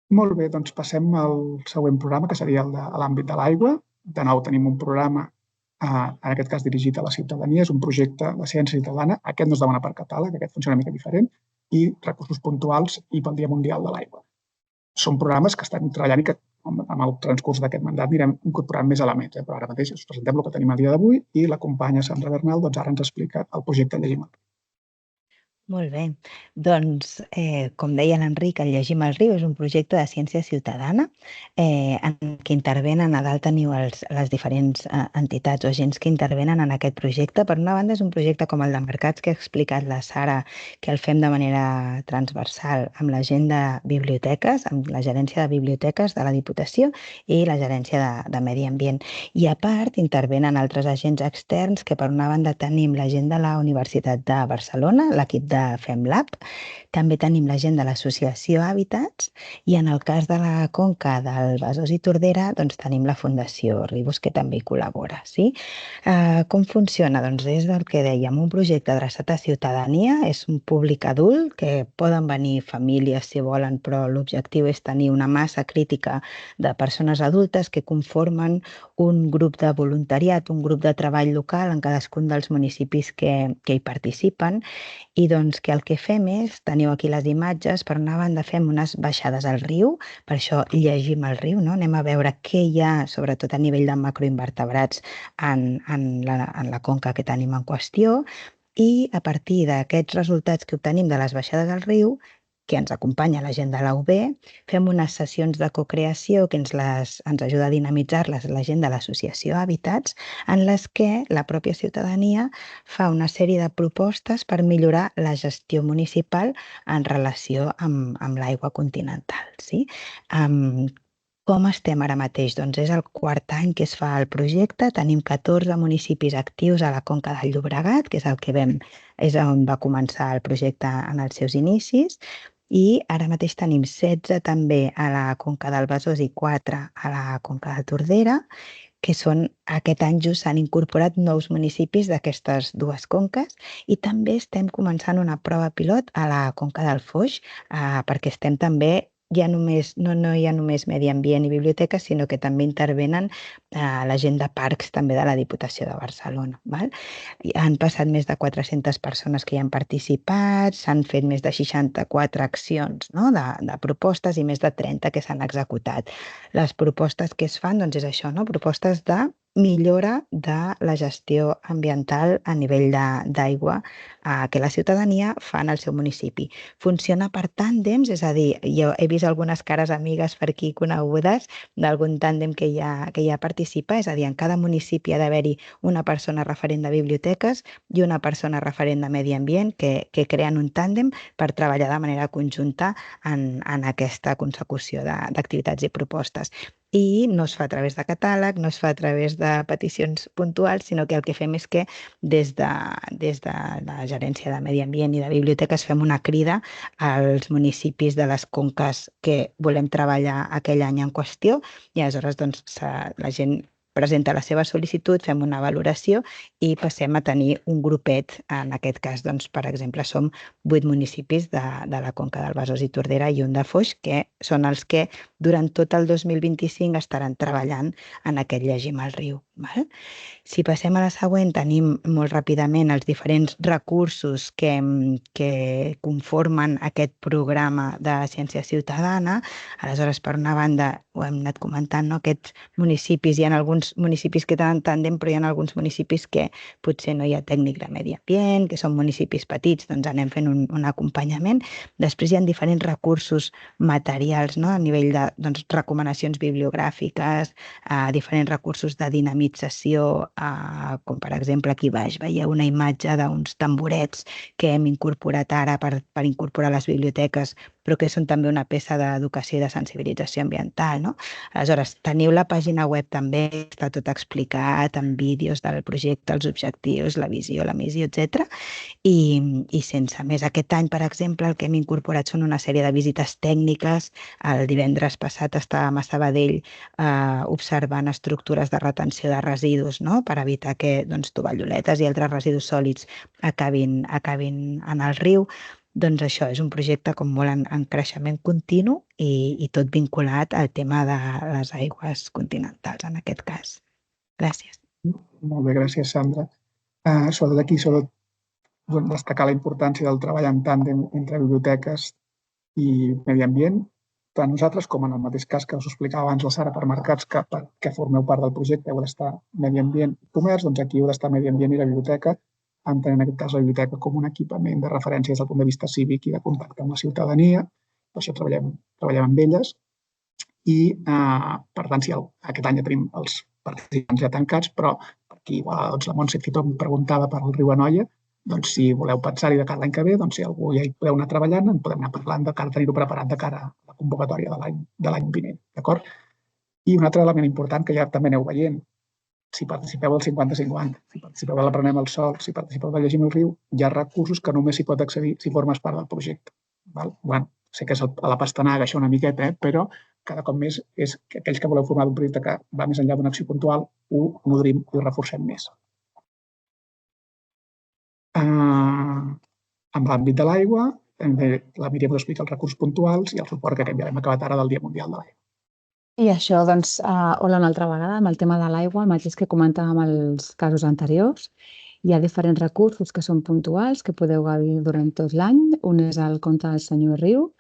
[SPEAKER 2] Molt bé, doncs passem al següent programa, que seria el de l'àmbit de l'aigua. De nou tenim un programa, en aquest cas dirigit a la ciutadania, és un projecte de ciència ciutadana. Aquest no es demana per catàleg, aquest funciona una mica diferent, i recursos puntuals i pel Dia Mundial de l'Aigua. Són programes que estan treballant i que amb el transcurs d'aquest mandat anirem incorporant més elements. Però ara mateix us presentem el que tenim a dia d'avui i la companya Sandra Bernal ara ens explica el projecte Llegim el Riu.
[SPEAKER 3] Molt bé. Doncs, com deia l'Enric, el Llegim el Riu és un projecte de ciència ciutadana en què intervenen a dalt teniu les diferents entitats o agents que intervenen en aquest projecte. Per una banda, és un projecte com el de mercats que ha explicat la Sara, que el fem de manera transversal amb la gent de biblioteques, amb la gerència de biblioteques de la Diputació i la gerència de Medi Ambient. I a part, intervenen altres agents externs que per una banda tenim la gent de la Universitat de Barcelona, l'equip de FemLab, també tenim la gent de l'associació Hàbitats i en el cas de la conca del Besòs i Tordera doncs tenim la Fundació Ribus que també hi col·labora. Sí? Com funciona? Doncs és el que dèiem, un projecte adreçat a ciutadania, és un públic adult que poden venir famílies si volen, però l'objectiu és tenir una massa crítica de persones adultes que conformen un grup de voluntariat, un grup de treball local en cadascun dels municipis que hi participen i doncs que el que fem és, teniu aquí les imatges, per una banda fem unes baixades al riu, per això llegim el riu, no? Anem a veure què hi ha, sobretot a nivell de macroinvertebrats en la conca que tenim en qüestió i a partir d'aquests resultats que obtenim de les baixades al riu, que ens acompanya la gent de la UB, fem unes sessions de cocreació que ens ajuda a dinamitzar-les la gent de l'associació Hàbitats, en les que la pròpia ciutadania fa una sèrie de propostes per millorar la gestió municipal en relació amb l'aigua continental. Sí? Com estem ara mateix? Doncs és el quart any que es fa el projecte. Tenim 14 municipis actius a la conca del Llobregat, que és és on va començar el projecte en els seus inicis. I ara mateix tenim 16 també a la conca del Besòs i 4 a la conca de Tordera, que aquest any just s'han incorporat nous municipis d'aquestes dues conques i també estem començant una prova pilot a la conca del Foix perquè estem també no hi ha només Medi Ambient i biblioteques, sinó que també intervenen la gent de parcs també de la Diputació de Barcelona. Val? Han passat més de 400 persones que hi han participat, s'han fet més de 64 accions de propostes i més de 30 que s'han executat. Les propostes que es fan doncs és això, propostes de millora de la gestió ambiental a nivell d'aigua que la ciutadania fa en el seu municipi. Funciona per tàndems, és a dir, jo he vist algunes cares amigues per aquí conegudes d'algun tàndem que ja participa, és a dir, en cada municipi ha d'haver-hi una persona referent de biblioteques i una persona referent de medi ambient que creen un tàndem per treballar de manera conjunta en aquesta consecució d'activitats i propostes. I no es fa a través de catàleg, no es fa a través de peticions puntuals, sinó que el que fem és que des de la gerència de Medi Ambient i de biblioteques fem una crida als municipis de les conques que volem treballar aquell any en qüestió i aleshores doncs, la gent presenta la seva sol·licitud, fem una valoració i passem a tenir un grupet. En aquest cas, doncs, per exemple, som 8 municipis de la conca del Besòs i Tordera i un de Foix, que són els que durant tot el 2025 estaran treballant en aquest Llegim el Riu. Val? Si passem a la següent, tenim molt ràpidament els diferents recursos que conformen aquest programa de ciència ciutadana. Aleshores, per una banda, ho hem anat comentant, aquests municipis, hi ha alguns municipis que tenen tàndem, però hi ha alguns municipis que potser no hi ha tècnic de medi ambient, que són municipis petits, doncs anem fent un acompanyament. Després hi ha diferents recursos materials, a nivell de recomanacions bibliogràfiques, diferents recursos de dinamització, com per exemple aquí baix veieu una imatge d'uns tamborets que hem incorporat ara per incorporar a les biblioteques, però que són també una peça d'educació i de sensibilització ambiental. Aleshores, teniu la pàgina web també, està tot explicat amb vídeos del projecte, els objectius, la visió, la missió, etc. I sense més. Aquest any, per exemple, el que hem incorporat són una sèrie de visites tècniques. El divendres passat estàvem a Sabadell observant estructures de retenció de residus per evitar que tovalloletes i altres residus sòlids acabin en el riu. Doncs això, és un projecte com molt en creixement continu i tot vinculat al tema de les aigües continentals, en aquest cas. Gràcies.
[SPEAKER 2] Molt bé, gràcies, Sandra. Sobretot aquí, destacar la importància del treball en tàndem entre biblioteques i medi ambient, tant nosaltres com en el mateix cas que us explicava abans la Sara per mercats, que formeu part del projecte, heu d'estar medi ambient i comerç, doncs aquí heu d'estar medi ambient i la biblioteca, entenent en aquest cas la biblioteca com un equipament de referència des del punt de vista cívic i de contacte amb la ciutadania. Per això treballem amb elles i, per tant, si aquest any ja tenim els participants ja tancats, però aquí la Montse Fitó em preguntava per el riu Anoia, doncs si voleu pensar-hi de cara l'any que ve, doncs si algú ja hi podeu anar treballant, en podem anar parlant de cara, tenir-ho preparat de cara a la convocatòria de l'any vinent, d'acord? I un altre element important que ja també aneu veient, si participeu del 50-50, si participeu de l'Aprenem el Sol, si participeu de Llegim el Riu, hi ha recursos que només s'hi pot accedir si formes part del projecte. Bueno, sé que és a la pastanaga això una miqueta, però cada cop més és que aquells que voleu formar un projecte que va més enllà d'una acció puntual, ho nodrim i ho reforcem més. En l'àmbit de l'aigua, la Míriam us explica els recursos puntuals i el suport que hem acabat ara del Dia Mundial de l'Aigua.
[SPEAKER 5] I això, doncs, hola una altra vegada, amb el tema de l'aigua, el mateix que comentàvem als casos anteriors. Hi ha diferents recursos que són puntuals, que podeu gaudir durant tot l'any. Un és el conte del senyor Riu,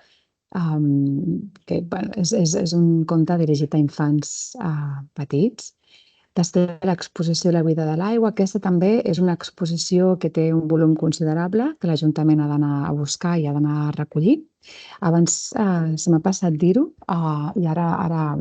[SPEAKER 5] que és un conte dirigit a infants petits. Després, l'exposició La vida de l'aigua. Aquesta també és una exposició que té un volum considerable, que l'Ajuntament ha d'anar a buscar i ha d'anar a recollir. Abans se m'ha passat dir-ho i ara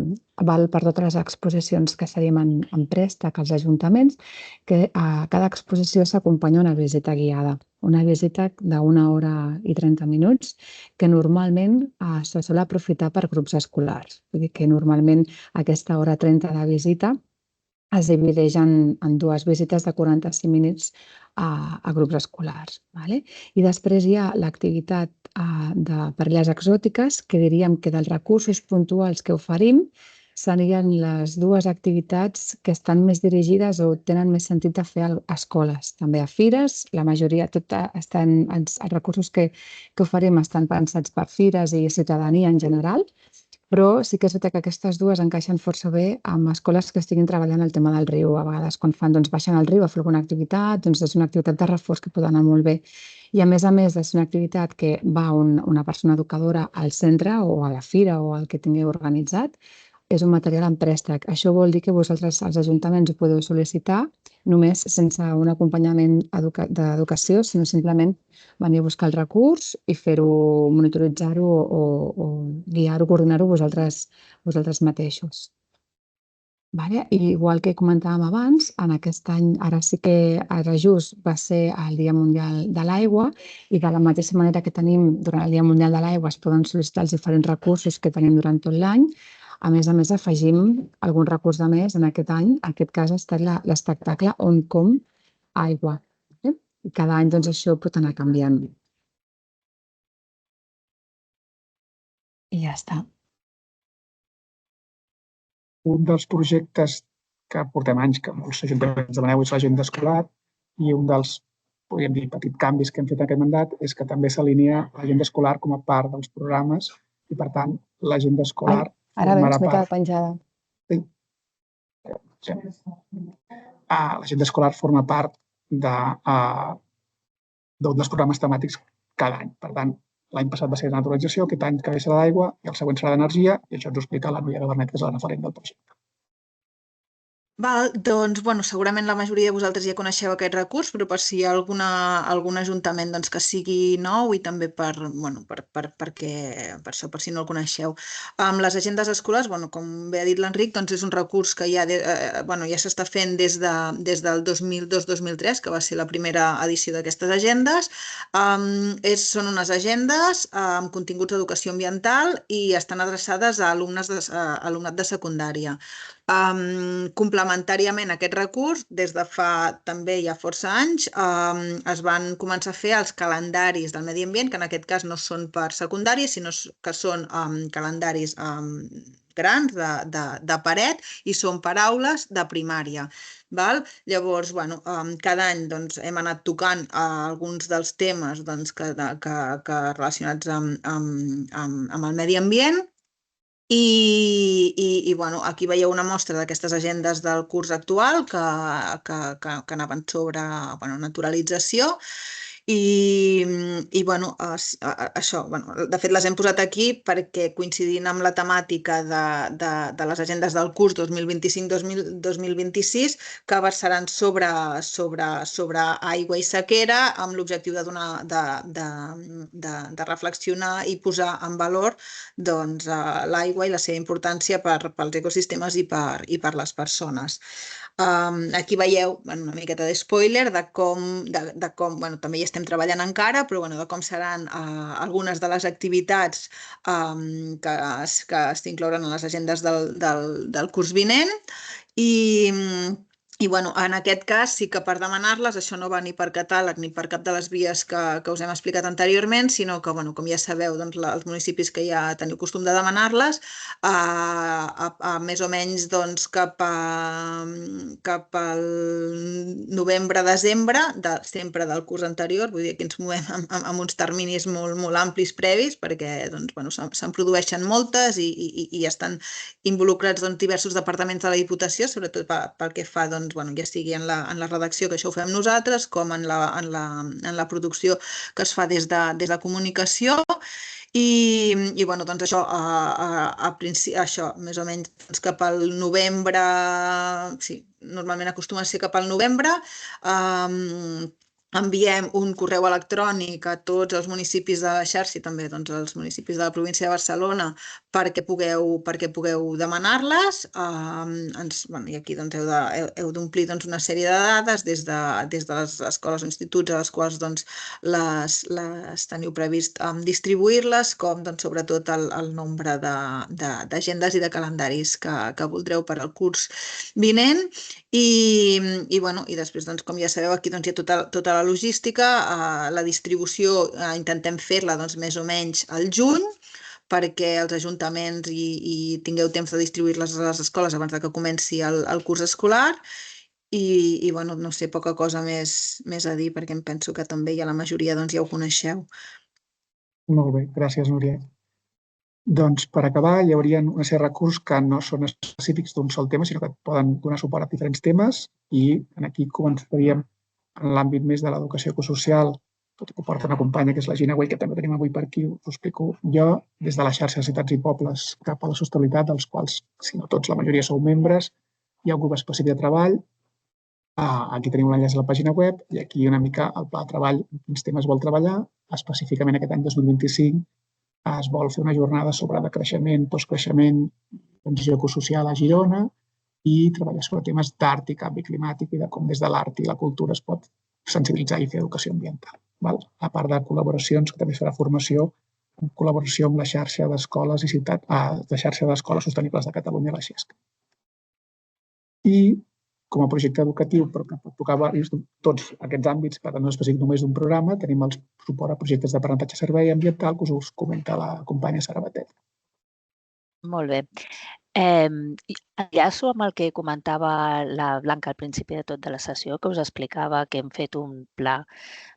[SPEAKER 5] val per totes les exposicions que cedim en préstec als ajuntaments, que a cada exposició s'acompanya una visita guiada, una visita d'1 hora i 30 minuts, que normalment se sol aprofitar per grups escolars. Vull dir que normalment aquesta hora 30 de visita es divideix en 2 visites de 45 minuts a grups escolars. I després hi ha l'activitat de parelles exòtiques, que diríem que dels recursos puntuals que oferim serien les 2 activitats que estan més dirigides o tenen més sentit de fer a escoles. També a fires, la majoria, els recursos que oferim estan pensats per fires i ciutadania en general, però sí que és veritat que aquestes 2 encaixen força bé amb escoles que estiguin treballant el tema del riu. A vegades, quan baixen al riu a fer alguna activitat, doncs és una activitat de reforç que pot anar molt bé. I a més de ser una activitat que va una persona educadora al centre o a la fira o al que tingueu organitzat, és un material en préstec. Això vol dir que vosaltres, els ajuntaments, ho podeu sol·licitar només sense un acompanyament d'educació, sinó simplement venir a buscar el recurs i fer-ho, monitoritzar-ho o guiar-ho, coordinar-ho vosaltres mateixos. Igual que comentàvem abans, en aquest any, ara just va ser el Dia Mundial de l'Aigua i de la mateixa manera que tenim durant el Dia Mundial de l'Aigua es poden sol·licitar els diferents recursos que tenim durant tot l'any. A més, afegim algun recurs de més en aquest any. En aquest cas ha estat l'espectacle On Com Aigua. I cada any això pot anar canviant. I ja està.
[SPEAKER 2] Un dels projectes que portem anys que molts ajuntaments demaneu és l'agenda escolar i un dels, podríem dir, petits canvis que hem fet en aquest mandat és que també s'alinea l'agenda escolar com a part dels programes i, per tant, l'agenda escolar
[SPEAKER 5] Ara veus, m'he quedat penjada.
[SPEAKER 2] Sí. L'agenda escolar forma part d'un dels programes temàtics cada any. Per tant, l'any passat va ser de naturalització, aquest any que ve serà d'aigua i el següent serà d'energia i això ens ho explica la Núria Gabernet, que és la referent del projecte.
[SPEAKER 6] Doncs, segurament la majoria de vosaltres ja coneixeu aquest recurs, però per si hi ha algun ajuntament que sigui nou i també per si no el coneixeu. Amb les agendes escolars, com bé ha dit l'Enric, és un recurs que ja s'està fent des del 2002-2003, que va ser la primera edició d'aquestes agendes. Són unes agendes amb continguts d'educació ambiental i estan adreçades a alumnat de secundària. Complementàriament a aquest recurs, des de fa també ja força anys, es van començar a fer els calendaris del medi ambient, que en aquest cas no són per secundària, sinó que són calendaris grans de paret i són paraules de primària. Llavors, cada any hem anat tocant alguns dels temes que relacionats amb el medi ambient. I aquí veieu una mostra d'aquestes agendes del curs actual que anaven sobre naturalització això, de fet les hem posat aquí perquè coincidint amb la temàtica de les agendes del curs 2025-2026 que versaran sobre aigua i sequera amb l'objectiu de reflexionar i posar en valor l'aigua i la seva importància pels ecosistemes i per les persones. Aquí veieu una miqueta de spoiler de com també hi estem treballant encara, però de com seran algunes de les activitats que s'inclouran en les agendes del curs vinent i en aquest cas sí que per demanar-les, això no va ni per catàleg ni per cap de les vies que us hem explicat anteriorment, sinó que, com ja sabeu, els municipis que ja teniu costum de demanar-les, més o menys cap al novembre-desembre, sempre del curs anterior, vull dir que ens movem amb uns terminis molt amplis previs, perquè se'n produeixen moltes i estan involucrats diversos departaments de la Diputació, sobretot pel que fa ja sigui en la redacció, que això ho fem nosaltres, com en la producció que es fa des de comunicació. Això, més o menys cap al novembre, sí, normalment acostuma a ser cap al novembre, enviem un correu electrònic a tots els municipis de la xarxa i també als municipis de la província de Barcelona perquè pugueu demanar-les. I aquí heu d'omplir una sèrie de dades des de les escoles o instituts a les quals les teniu previst distribuir-les, com sobretot el nombre d'agendes i de calendaris que voldreu per al curs vinent. I després, com ja sabeu, aquí hi ha tota la logística, la distribució intentem fer-la més o menys al juny perquè els ajuntaments hi tingueu temps de distribuir-les a les escoles abans que comenci el curs escolar i no sé, poca cosa més a dir perquè em penso que també ja la majoria ja ho coneixeu.
[SPEAKER 2] Molt bé, gràcies, Núria. Doncs per acabar hi hauria una sèrie de recursos que no són específics d'un sol tema, sinó que poden donar suport a diferents temes i aquí començaríem en l'àmbit més de l'educació ecosocial, tot i que ho porta una companya que és la Gina Güell, que també tenim avui per aquí, us ho explico jo, des de la xarxa de ciutats i pobles cap a la sostenibilitat, dels quals, si no tots, la majoria sou membres, hi ha un grup específic de treball, aquí tenim l'enllaç a la pàgina web i aquí una mica el pla de treball, quins temes vol treballar, específicament aquest any 2025 es vol fer una jornada sobre decreixement, postcreixement, transició ecosocial a Girona i treballar sobre temes d'art i canvi climàtic i de com des de l'art i la cultura es pot sensibilitzar i fer educació ambiental. A part de col·laboracions, que també es farà formació en col·laboració amb la xarxa d'escoles i ciutats, la xarxa d'escoles sostenibles de Catalunya, la XESC. I com a projecte educatiu, però que pot tocar tots aquests àmbits, per tant no és específic només d'un programa, tenim el suport a projectes d'aprenentatge servei ambiental que us comenta la companya Sara Batet.
[SPEAKER 7] Molt bé. Enllaço amb el que comentava la Blanca al principi de tot de la sessió, que us explicava que hem fet un pla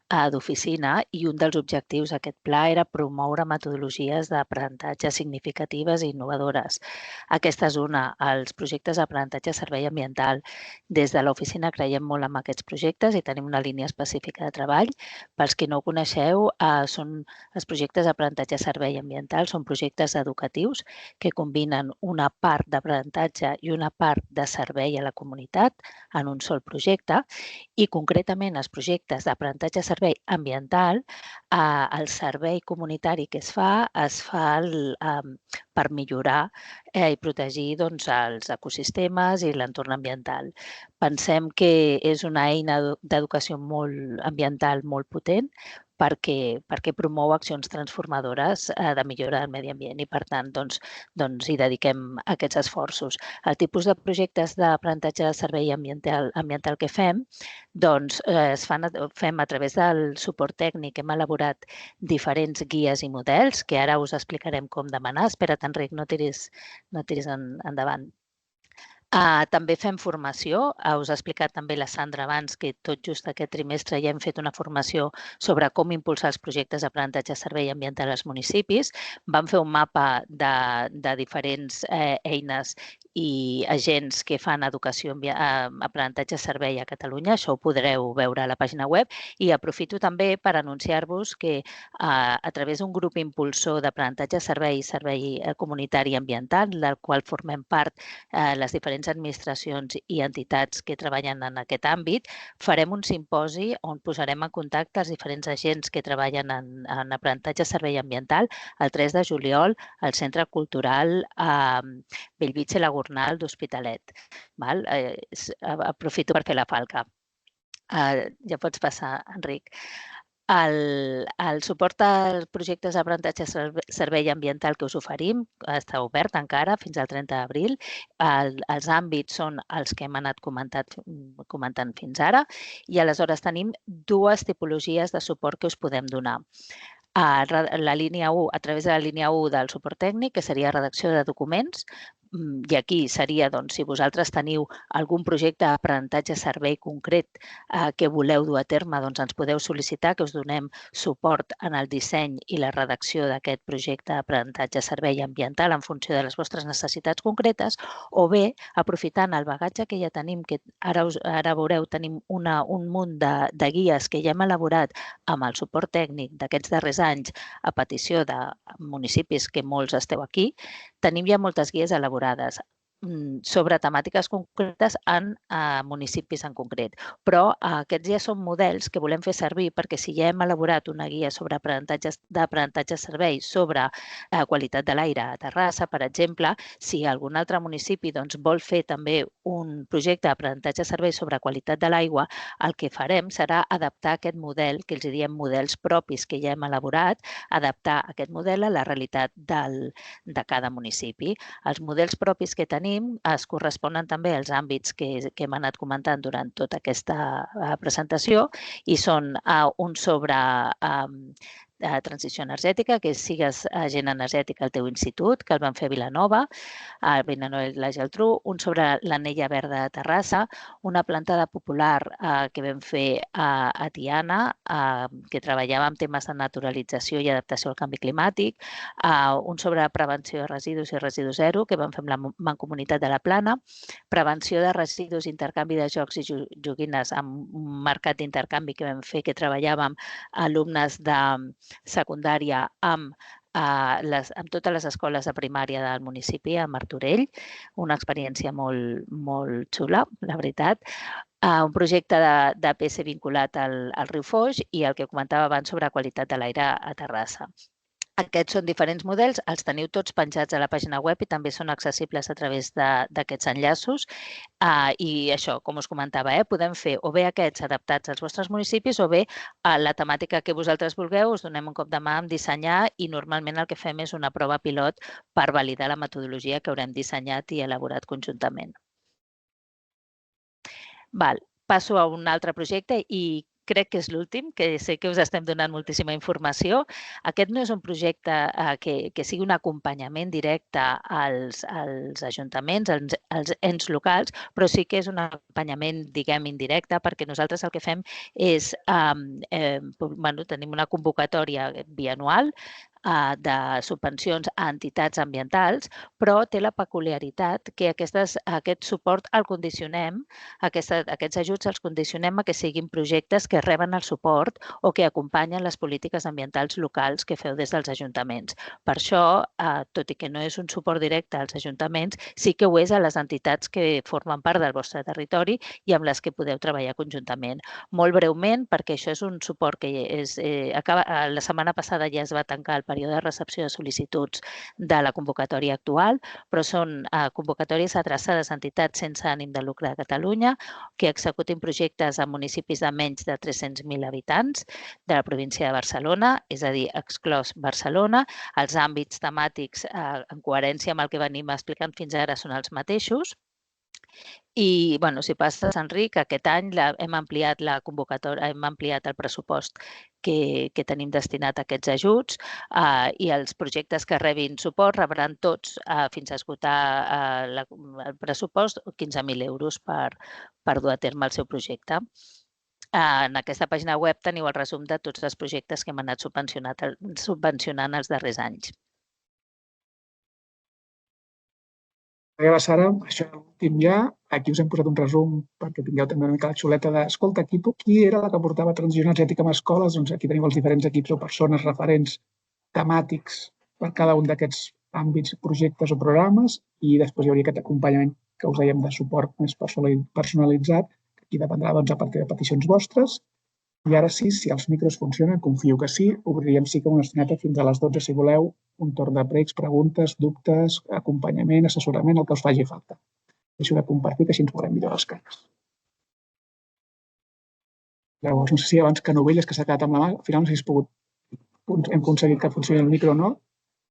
[SPEAKER 7] d'oficina i un dels objectius d'aquest pla era promoure metodologies d'aprenentatge significatives i innovadores. Aquesta és una, els projectes d'aprenentatge servei ambiental. Des de l'oficina creiem molt en aquests projectes i tenim una línia específica de treball. Pels que no ho coneixeu, els projectes d'aprenentatge servei ambiental són projectes educatius que combinen una part d'aprenentatge i una part de servei a la comunitat en un sol projecte i concretament els projectes d'aprenentatge servei ambiental, el servei comunitari que es fa per millorar i protegir els ecosistemes i l'entorn ambiental. Pensem que és una eina d'educació ambiental molt potent perquè promou accions transformadores de millora del medi ambient i, per tant, hi dediquem aquests esforços. El tipus de projectes d'aprenentatge de servei ambiental que fem fem a través del suport tècnic. Hem elaborat diferents guies i models que ara us explicarem com demanar. Espera't, Enric, no tiris endavant. També fem formació. Us ha explicat també la Sandra abans que tot just aquest trimestre ja hem fet una formació sobre com impulsar els projectes d'aprenentatge de servei ambiental als municipis. Vam fer un mapa de diferents eines i agents que fan educació, aprenentatge de servei a Catalunya. Això ho podreu veure a la pàgina web. I aprofito també per anunciar-vos que a través d'un grup impulsor d'aprenentatge de servei comunitari i ambiental, del qual formem part les diferents administracions i entitats que treballen en aquest àmbit, farem un simposi on posarem en contacte els diferents agents que treballen en aprenentatge de servei ambiental el 3 de juliol al Centre Cultural Bellvitge i la Gornal d'Hospitalet. Aprofito per fer la falca. Ja pots passar, Enric. El suport als projectes d'aprenentatge de servei ambiental que us oferim està obert encara fins al 30 d'abril. Els àmbits són els que hem anat comentant fins ara i aleshores tenim dues tipologies de suport que us podem donar. La línia 1, a través de la línia 1 del suport tècnic, que seria redacció de documents, i aquí seria, si vosaltres teniu algun projecte d'aprenentatge servei concret que voleu dur a terme, ens podeu sol·licitar que us donem suport en el disseny i la redacció d'aquest projecte d'aprenentatge servei ambiental en funció de les vostres necessitats concretes, o bé, aprofitant el bagatge que ja tenim, que ara veureu, tenim un munt de guies que ja hem elaborat amb el suport tècnic d'aquests darrers anys a petició de municipis que molts esteu aquí, tenim ja moltes guies elaborades sobre temàtiques concretes en municipis en concret. Però aquests ja són models que volem fer servir perquè si ja hem elaborat una guia sobre d'aprenentatge de servei sobre qualitat de l'aire a Terrassa, per exemple, si algun altre municipi vol fer també un projecte d'aprenentatge de servei sobre qualitat de l'aigua, el que farem serà adaptar aquest model, que els diem models propis que ja hem elaborat, adaptar aquest model a la realitat de cada municipi. Els models propis que tenim es corresponen també als àmbits que hem anat comentant durant tota aquesta presentació i són un sobre transició energètica, que sigues agent energètic al teu institut, que el vam fer a Vilanova, a Vilanova i la Geltrú, un sobre l'Anella Verda de Terrassa, una plantada popular que vam fer a Tiana, que treballava amb temes de naturalització i adaptació al canvi climàtic, un sobre prevenció de residus i residu zero, que vam fer amb la Mancomunitat de la Plana, prevenció de residus, intercanvi de jocs i joguines amb un mercat d'intercanvi que vam fer, que treballàvem alumnes de secundària amb totes les escoles de primària del municipi, a Martorell, una experiència molt xula, la veritat. Un projecte de PS vinculat al riu Foix i el que comentava abans sobre qualitat de l'aire a Terrassa. Aquests són diferents models, els teniu tots penjats a la pàgina web i també són accessibles a través d'aquests enllaços. I això, com us comentava, podem fer o bé aquests adaptats als vostres municipis o bé la temàtica que vosaltres vulgueu, us donem un cop de mà en dissenyar i normalment el que fem és una prova pilot per validar la metodologia que haurem dissenyat i elaborat conjuntament. Passo a un altre projecte i crec que és l'últim, que sé que us estem donant moltíssima informació. Aquest no és un projecte que sigui un acompanyament directe als ajuntaments, als ens locals, però sí que és un acompanyament, diguem, indirecte, perquè nosaltres el que fem és, tenim una convocatòria bianual de subvencions a entitats ambientals, però té la peculiaritat que aquest suport el condicionem, aquests ajuts els condicionem a que siguin projectes que reben el suport o que acompanyen les polítiques ambientals locals que feu des dels ajuntaments. Per això, tot i que no és un suport directe als ajuntaments, sí que ho és a les entitats que formen part del vostre territori i amb les que podeu treballar conjuntament. Molt breument, perquè això és un suport que la setmana passada ja es va tancar el període de recepció de sol·licituds de la convocatòria actual, però són convocatòries adreçades a entitats sense ànim de lucre de Catalunya que executin projectes a municipis de menys de 300.000 habitants de la província de Barcelona, és a dir, exclòs Barcelona. Els àmbits temàtics, en coherència amb el que venim explicant fins ara, són els mateixos. I, si passes, Enric, aquest any hem ampliat la convocatòria, hem ampliat el pressupost que tenim destinat a aquests ajuts i els projectes que rebin suport rebran tots, fins a esgotar el pressupost, 15.000 euros per dur a terme el seu projecte. En aquesta pàgina web teniu el resum de tots els projectes que hem anat subvencionant els darrers anys.
[SPEAKER 2] Sara, això és l'últim ja. Aquí us hem posat un resum perquè tingueu també una mica la xuleta de escolta, qui era la que portava transició energètica a escoles? Doncs aquí teniu els diferents equips o persones referents temàtics per cada un d'aquests àmbits, projectes o programes, i després hi hauria aquest acompanyament que us dèiem de suport més personalitzat, que aquí dependrà a partir de peticions vostres. I ara sí, si els micros funcionen, confio que sí, obriríem sí que una estoneta fins a les 12, si voleu, un torn de pregs, preguntes, dubtes, acompanyament, assessorament, el que us faci falta. Deixo de compartir, que així ens veurem millor les cares. Llavors, no sé si abans que Novelles, que s'ha quedat amb la mà, al final no sé si hem aconseguit que funcioni el micro o no,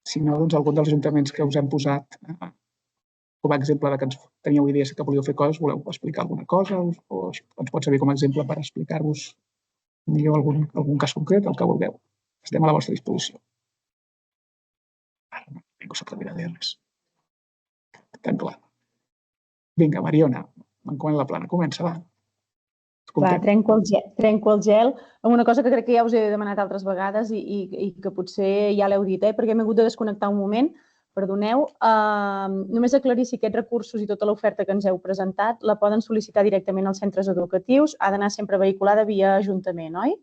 [SPEAKER 2] si no, doncs algun dels ajuntaments que us hem posat com a exemple que teníeu idees que volíeu fer coses, voleu explicar alguna cosa o ens pot servir com a exemple per explicar-vos millor algun cas concret, el que vulgueu. Estem a la vostra disposició. Ara no s'ha de dir res. Tan clar. Vinga, Mariona, m'encomana la plana. Comença, va.
[SPEAKER 8] Va, trenco el gel amb una cosa que crec que ja us he demanat altres vegades i que potser ja l'heu dit, perquè m'he hagut de desconnectar un moment. Perdoneu, només aclarir si aquests recursos i tota l'oferta que ens heu presentat la poden sol·licitar directament als centres educatius, ha d'anar sempre vehiculada via Ajuntament, oi?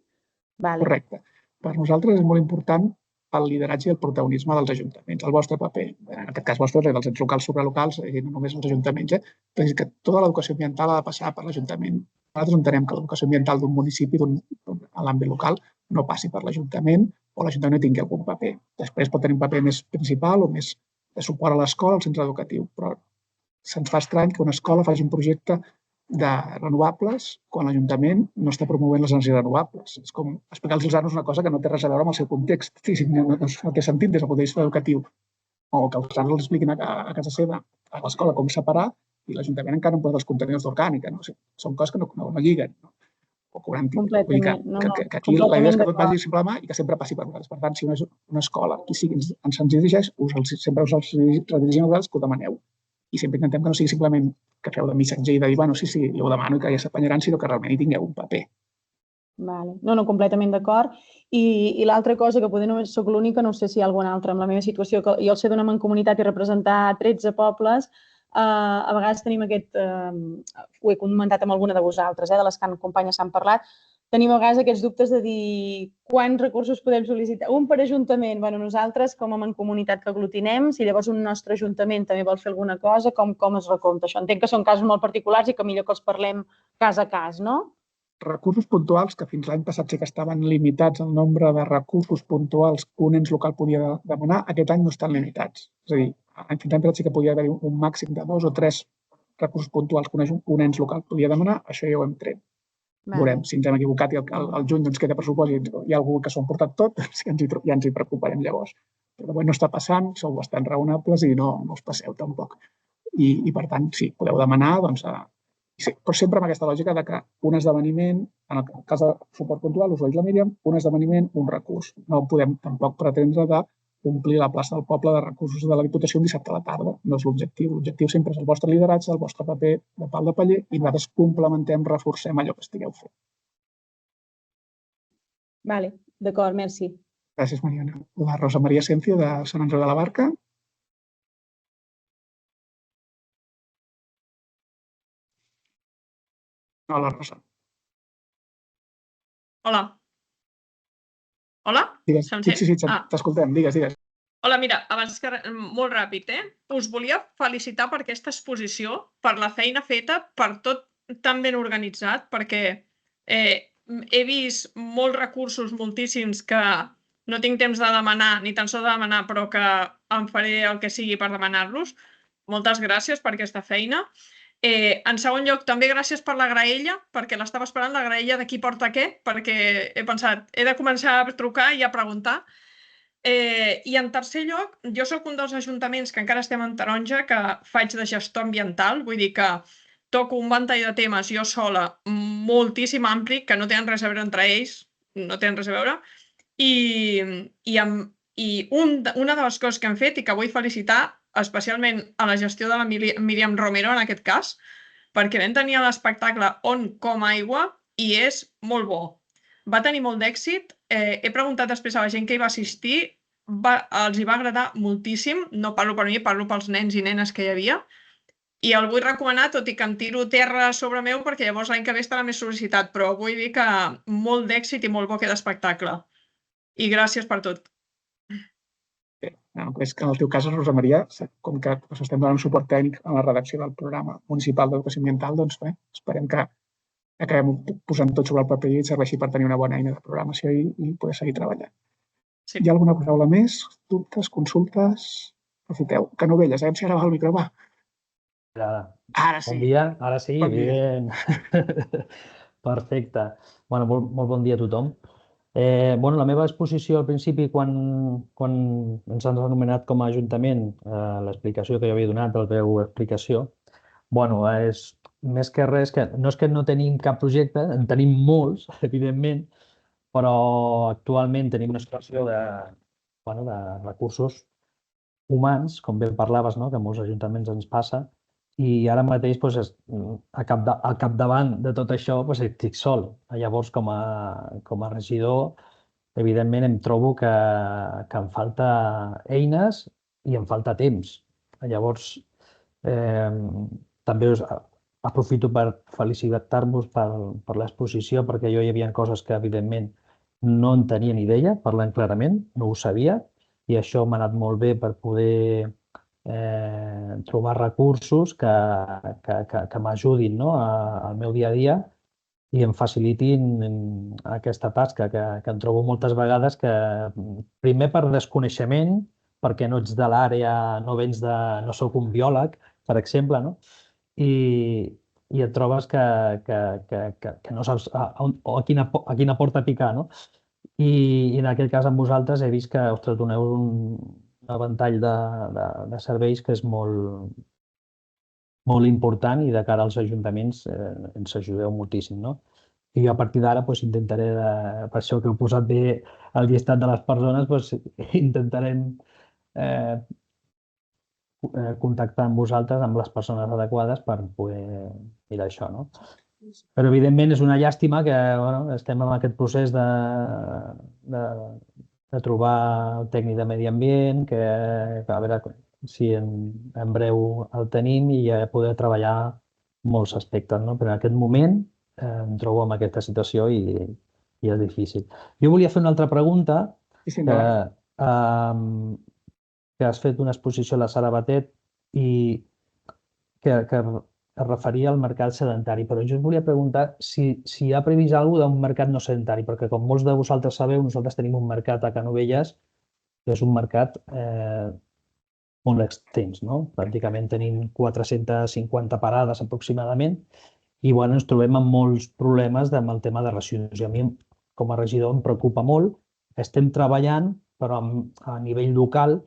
[SPEAKER 2] Correcte. Per nosaltres és molt important el lideratge i el protagonisme dels ajuntaments, el vostre paper. En aquest cas vostre, dels ens locals, supralocals, no només els ajuntaments. És que tota l'educació ambiental ha de passar per l'Ajuntament. Nosaltres entenem que l'educació ambiental d'un municipi, a l'àmbit local, no passi per l'Ajuntament o l'Ajuntament no tingui algun paper. Després pot tenir un paper més principal o més de suport a l'escola, al centre educatiu, però se'ns fa estrany que una escola faci un projecte de renovables quan l'Ajuntament no està promovent les energies renovables. És com explicar als nanos una cosa que no té res a veure amb el seu context. No té sentit des del punt de vista educatiu. O que els nanos els expliquin a casa seva, a l'escola, com separar, i l'Ajuntament encara no posa els contenidors d'orgànica. Són coses que no lliguen. O cobrant tipus. Que aquí la idea és que tot vagi simple a mà i que sempre passi per vosaltres. Per tant, si una escola, qui sigui, ens dirigeix, sempre us els redirigim a vosaltres que ho demaneu. I sempre intentem que no sigui simplement que feu de missatger i de dir, bueno, sí, jo ho demano i que ja s'apanyaran, sinó que realment hi tingueu un paper.
[SPEAKER 8] No, completament d'acord. I l'altra cosa, que potser només soc l'única, no sé si hi ha alguna altra en la meva situació, que jo al ser d'una mancomunitat i representar 13 pobles, a vegades tenim ho he comentat amb alguna de vosaltres, de les que companyes s'han parlat, tenim a vegades aquests dubtes de dir quants recursos podem sol·licitar. Un per ajuntament, nosaltres com a mancomunitat que aglutinem, si llavors un nostre ajuntament també vol fer alguna cosa, com es recompta això? Entenc que són casos molt particulars i que millor que els parlem cas a cas, no?
[SPEAKER 2] Recursos puntuals, que fins l'any passat sí que estaven limitats el nombre de recursos puntuals que un ens local podia demanar, aquest any no estan limitats. És a dir, fins l'any passat sí que podia haver-hi un màxim de 2 o 3 recursos puntuals que un ens local podia demanar, això ja ho hem tret. Veurem si ens hem equivocat i al juny queda pressupost i hi ha algú que s'ho ha emportat tot, ja ens hi preocuparem llavors. Però de moment no està passant, sou bastant raonables i no us passeu tampoc. I per tant, sí, podeu demanar, però sempre amb aquesta lògica que un esdeveniment, en el cas de suport puntual, us ho dic la Míriam, un esdeveniment, un recurs. No podem tampoc pretendre d'omplir la plaça del poble de recursos de la Diputació un dissabte a la tarda. No és l'objectiu. L'objectiu sempre és el vostre lideratge, el vostre paper de pal de paller i nosaltres complementem, reforcem allò que estigueu fent.
[SPEAKER 8] D'acord, merci.
[SPEAKER 2] Gràcies, Mariana. La Rosa Maria Sencio, de Sant Andreu de la Barca. Hola, Rosa.
[SPEAKER 9] Hola. Hola?
[SPEAKER 2] Digues. Sí, t'escoltem. Digues.
[SPEAKER 9] Hola, mira, abans que molt ràpid, us volia felicitar per aquesta exposició, per la feina feta, per tot tan ben organitzat, perquè he vist molts recursos, moltíssims, que no tinc temps de demanar, ni tan sols de demanar, però que em faré el que sigui per demanar-los. Moltes gràcies per aquesta feina. En segon lloc, també gràcies per la graella, perquè l'estava esperant, la graella de qui porta què, perquè he pensat, he de començar a trucar i a preguntar. I en tercer lloc, jo sóc un dels ajuntaments que encara estem en taronja, que faig de gestor ambiental, vull dir que toco un ventall de temes jo sola, moltíssim ampli, que no tenen res a veure entre ells, no tenen res a veure, i una de les coses que hem fet i que vull felicitar especialment a la gestió de la Míriam Romero en aquest cas, perquè vam tenir l'espectacle On com aigua i és molt bo. Va tenir molt d'èxit. He preguntat després a la gent que hi va assistir, els hi va agradar moltíssim. No parlo per mi, parlo pels nens i nenes que hi havia. I el vull recomanar, tot i que em tiro terra sobre meu, perquè llavors l'any que ve estarà més sol·licitat, però vull dir que molt d'èxit i molt bo aquest espectacle. I gràcies per tot.
[SPEAKER 2] És que en el teu cas, Rosa Maria, com que estem donant suport tècnic en la redacció del programa municipal d'educació ambiental, doncs bé, esperem que acabem posant tot sobre el paper i serveixi per tenir una bona eina de programació i poder seguir treballant.
[SPEAKER 9] Sí.
[SPEAKER 2] Hi ha alguna paraula més? Dubtes, consultes? Aprofiteu. Que no velles, si ara va el micro, va. Ara sí.
[SPEAKER 10] Bon dia, ara sí,
[SPEAKER 2] Bon dia.
[SPEAKER 10] evident. Perfecte. Bueno, molt bon dia a tothom. La meva exposició al principi, quan ens han anomenat com a Ajuntament, l'explicació que jo havia donat, la breu explicació, és més que res, no és que no tenim cap projecte, en tenim molts, evidentment, però actualment tenim una situació de recursos humans, com bé parlaves, que a molts ajuntaments ens passa, i ara mateix al capdavant de tot això estic sol. Llavors, com a regidor, evidentment em trobo que em falta eines i em falta temps. Llavors, també aprofito per felicitar-vos per l'exposició, perquè jo hi havia coses que, evidentment, no en tenia ni idea, parlant clarament, no ho sabia, i això m'ha anat molt bé per poder trobar recursos que m'ajudin al meu dia a dia i em facilitin aquesta tasca que em trobo moltes vegades que, primer per desconeixement, perquè no ets de l'àrea, no soc un biòleg, per exemple, i et trobes que no saps a quina porta picar, I en aquest cas amb vosaltres he vist que doneu un ventall de serveis que és molt important i de cara als ajuntaments ens ajudeu moltíssim. I jo a partir d'ara intentaré, per això que heu posat bé el llistat de les persones, intentarem contactar amb vosaltres, amb les persones adequades per poder mirar això. Però, evidentment, és una llàstima que estem en aquest procés de trobar el tècnic de medi ambient, que a veure si en breu el tenim i ja poder treballar molts aspectes. Però en aquest moment em trobo en aquesta situació i és difícil. Jo volia fer una altra pregunta, que has fet una exposició a la Sara Batet i que es referia al mercat sedentari, però jo us volia preguntar si hi ha previst alguna cosa d'un mercat no sedentari, perquè com molts de vosaltres sabeu, nosaltres tenim un mercat a Canovelles que és un mercat molt extens, pràcticament tenim 450 parades aproximadament i ens trobem amb molts problemes amb el tema de residus. I a mi, com a regidor, em preocupa molt. Estem treballant però a nivell local,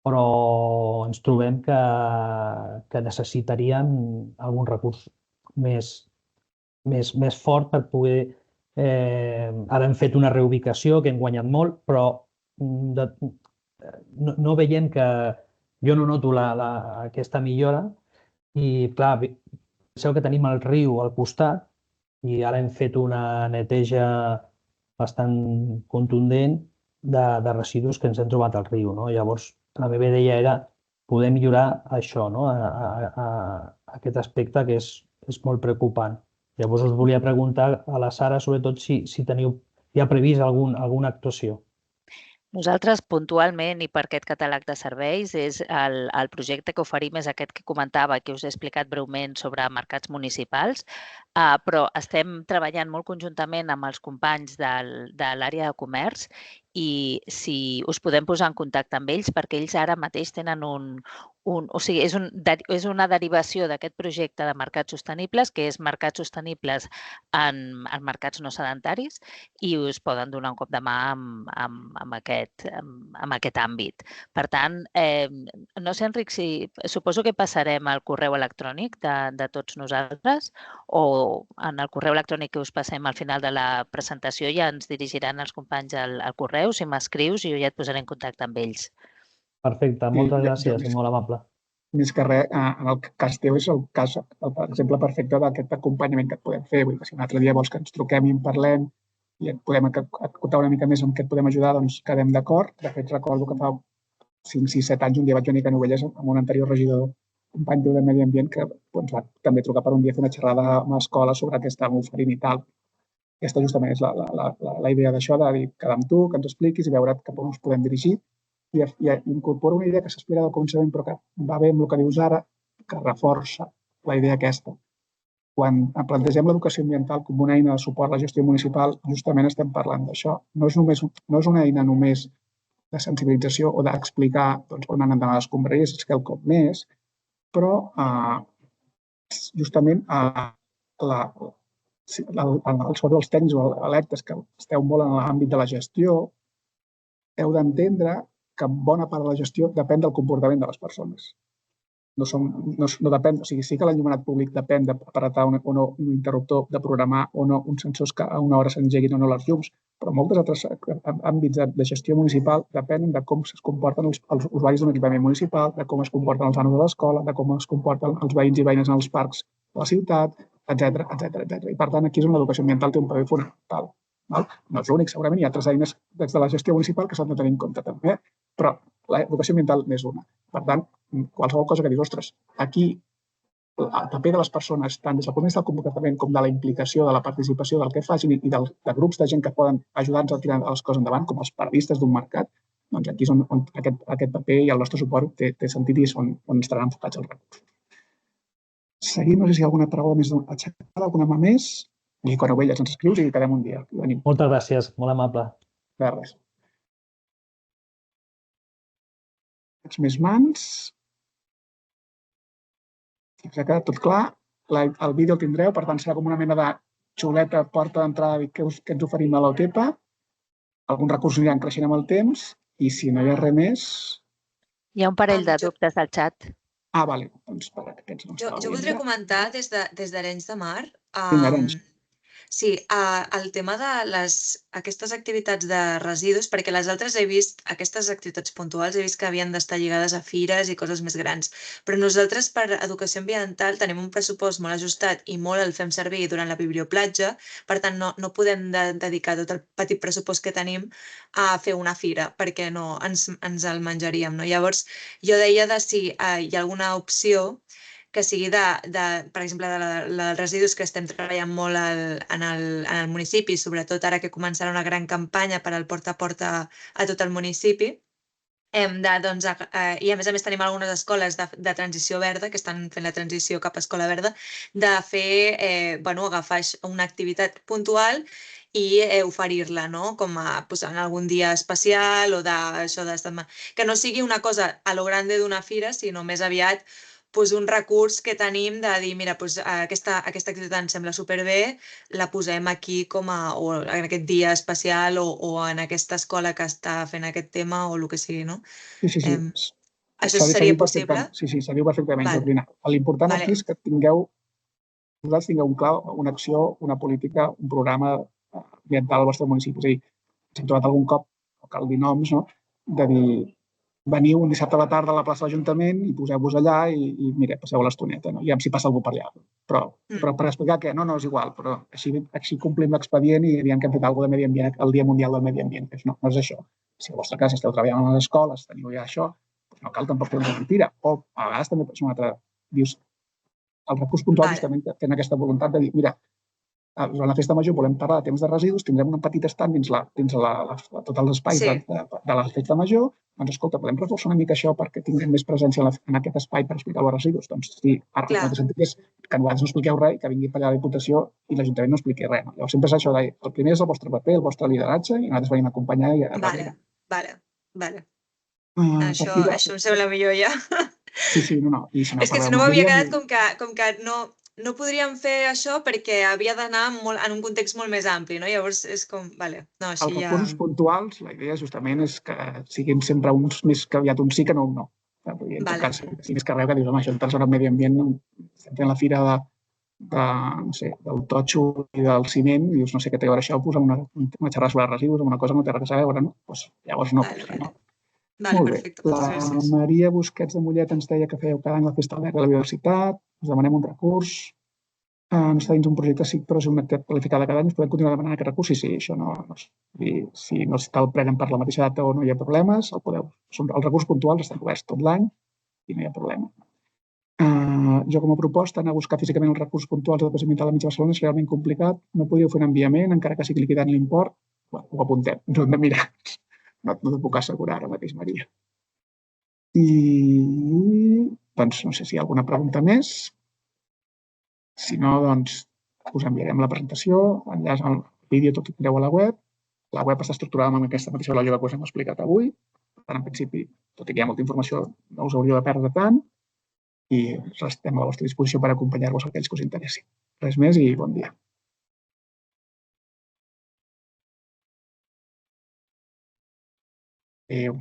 [SPEAKER 10] però ens trobem que necessitaríem algun recurs més fort per poder... Ara hem fet una reubicació que hem guanyat molt, però no veiem que... Jo no noto aquesta millora i, clar, penseu que tenim el riu al costat i ara hem fet una neteja bastant contundent de residus que ens hem trobat al riu. Llavors, la meva idea era poder millorar això, aquest aspecte que és molt preocupant. Llavors us volia preguntar a la Sara, sobretot, si hi ha previst alguna actuació.
[SPEAKER 7] Nosaltres, puntualment, i per aquest catàleg de serveis, el projecte que oferim és aquest que comentava, que us he explicat breument sobre mercats municipals. Però estem treballant molt conjuntament amb els companys de l'àrea de comerç i si us podem posar en contacte amb ells, perquè ells ara mateix tenen o sigui, és una derivació d'aquest projecte de mercats sostenibles, que és mercats sostenibles en mercats no sedentaris, i us poden donar un cop de mà amb aquest àmbit. Per tant, no sé, Enric, suposo que passarem al correu electrònic de tots nosaltres, o en el correu electrònic que us passem al final de la presentació ja ens dirigiran els companys al correu, si m'escrius, i jo ja et posaré en contacte amb ells.
[SPEAKER 10] Perfecte, moltes gràcies i molt amable.
[SPEAKER 2] Més que res, en el cas teu és el cas, per exemple, perfecte d'aquest acompanyament que et podem fer. Vull dir, si un altre dia vols que ens truquem i en parlem i et podem acotar una mica més en què et podem ajudar, doncs quedem d'acord. De fet, recordo que fa 5, 6, 7 anys un dia vaig venir a Canovelles amb un anterior regidor, company teu de Medi Ambient, que ens va també trucar per un dia a fer una xerrada amb l'escola sobre què estàvem oferint i tal. Aquesta justament és la idea d'això, de dir, quedar amb tu, que ens expliquis i veure cap on ens podem dirigir. I incorpora una idea que s'explica del començament, però que va bé amb el que dius ara, que reforça la idea aquesta. Quan plantegem l'educació ambiental com una eina de suport a la gestió municipal, justament estem parlant d'això. No és una eina només de sensibilització o d'explicar on han d'anar les escombraries, és quelcom més, però justament sobretot els tècnics o electes que esteu molt en l'àmbit de la gestió, heu d'entendre que bona part de la gestió depèn del comportament de les persones. No depèn, o sigui, sí que l'enllumenat públic depèn d'apretar o no un interruptor, de programar o no uns sensors que a una hora s'engeguin o no les llums, però molts altres àmbits de gestió municipal depenen de com es comporten els usuaris d'un equipament municipal, de com es comporten els nanos de l'escola, de com es comporten els veïns i veïnes en els parcs de la ciutat, etc. I per tant, aquí és on l'educació ambiental té un paper fonamental. No és l'únic, segurament hi ha altres eines des de la gestió municipal que s'han de tenir en compte també, però l'educació ambiental n'és una. Per tant, qualsevol cosa que dius, ostres, aquí el paper de les persones, tant des del punt de vista del comportament com de la implicació, de la participació, del que facin i de grups de gent que poden ajudar-nos a tirar les coses endavant, com els periodistes d'un mercat, doncs aquí és on aquest paper i el nostre suport té sentit i és on estaran enfocats els recursos. Seguim, no sé si hi ha alguna paraula més aixecada, alguna mà més. I quan ho veies ens escrius i quedem un dia.
[SPEAKER 10] Moltes gràcies, molt amable.
[SPEAKER 2] De res. Més mans. Si us ha quedat tot clar, el vídeo el tindreu, per tant serà com una mena de xuleta, porta d'entrada que ens oferim a l'OTEPA. Alguns recursos aniran creixent amb el temps i si no hi ha res més...
[SPEAKER 7] Hi ha un parell de dubtes al xat.
[SPEAKER 2] Vale. Doncs per aquests no estava
[SPEAKER 11] Jo voldria comentar des d'Arenys de Mar.
[SPEAKER 2] Arenys.
[SPEAKER 11] Sí, el tema de aquestes activitats de residus, perquè les altres he vist, aquestes activitats puntuals, he vist que havien d'estar lligades a fires i coses més grans, però nosaltres per educació ambiental tenim un pressupost molt ajustat i molt el fem servir durant la biblioplatja, per tant no podem dedicar tot el petit pressupost que tenim a fer una fira, perquè no ens el menjaríem. Llavors, jo deia de si hi ha alguna opció que sigui, per exemple, dels residus que estem treballant molt en el municipi, sobretot ara que començarà una gran campanya per al porta a porta a tot el municipi. I a més tenim algunes escoles de transició verda que estan fent la transició cap a escola verda, de fer, agafar una activitat puntual i oferir-la, com en algun dia especial o d'això, que no sigui una cosa a lo grande d'una fira, sinó més aviat un recurs que tenim de dir, mira, aquesta activitat em sembla superbé, la posem aquí o en aquest dia especial o en aquesta escola que està fent aquest tema o el que sigui, no?
[SPEAKER 2] Sí.
[SPEAKER 11] Això seria possible?
[SPEAKER 2] Sí, seria perfectament, Jordina. L'important aquí és que vosaltres tingueu clar una acció, una política, un programa ambiental al vostre municipi. És a dir, ens hem trobat algun cop, no cal dir noms, de dir, veniu un dissabte a la tarda a la plaça de l'Ajuntament i poseu-vos allà i mira, passeu a l'estoneta, i si passa algú per allà. Però per explicar que no és igual, però així complim l'expedient i diem que hem fet alguna cosa de medi ambient el Dia Mundial del Medi Ambient. No és això. Si a la vostra casa esteu treballant a les escoles, teniu ja això, no cal tampoc fer una mentira. O a vegades també és una altra... Dius, els recursos puntuals també tenen aquesta voluntat de dir, mira, durant la festa major volem parlar de temes de residus, tindrem un petit estand dins tots els espais de la festa major, doncs escolta, podem reforçar una mica això perquè tinguem més presència en aquest espai per explicar els residus? Doncs sí, ara el que sentit és que vosaltres no expliqueu res i que vingui per allà la Diputació i l'Ajuntament no expliqui res. Llavors sempre és això de el primer és el vostre paper, el vostre lideratge i nosaltres venim a acompanyar i a darrere.
[SPEAKER 11] Vale. Això em sembla millor ja.
[SPEAKER 2] Sí, no.
[SPEAKER 11] És que si no m'havia quedat com que no podríem fer això perquè havia d'anar en un context molt més ampli, no? Llavors és com, vale, no, així ja...
[SPEAKER 2] Els recursos puntuals, la idea justament és que siguin sempre uns més que aviat un sí que no un no. En tot cas, si més que res que dius, home, això en zona de medi ambient, estem fent la fira del totxo i del ciment, i dius, no sé què té a veure això, posar una xerrada sobre residus, una cosa que no té res a veure, no? Llavors no. Molt bé. La Maria Busquets de Mollet ens deia que fèieu cada any la festa alegre de la biodiversitat, us demanem un recurs, no està dins un projecte SIC, però és una activitat qualificada cada any, us podem continuar demanant aquest recurs? Sí, això no. Si no te'l prenen per la mateixa data o no hi ha problemes, el podeu. Els recursos puntuals estan coberts tot l'any i no hi ha problema. Jo com a proposta, anar a buscar físicament els recursos puntuals de l'Educació Ambiental de Mig Barcelona és realment complicat, no podríeu fer un enviament, encara que sigui liquidant l'import, ho apuntem, ens ho hem de mirar. No t'ho puc assegurar ara mateix, Maria. I, doncs, no sé si hi ha alguna pregunta més. Si no, doncs, us enviarem la presentació, enllaç al vídeo, tot ho tindreu a la web. La web està estructurada amb aquesta mateixa lògica que us hem explicat avui. Per tant, en principi, tot i que hi ha molta informació, no us hauríeu de perdre tant. I estem a la vostra disposició per acompanyar-vos a aquells que us interessin. Res més i bon dia. Adéu.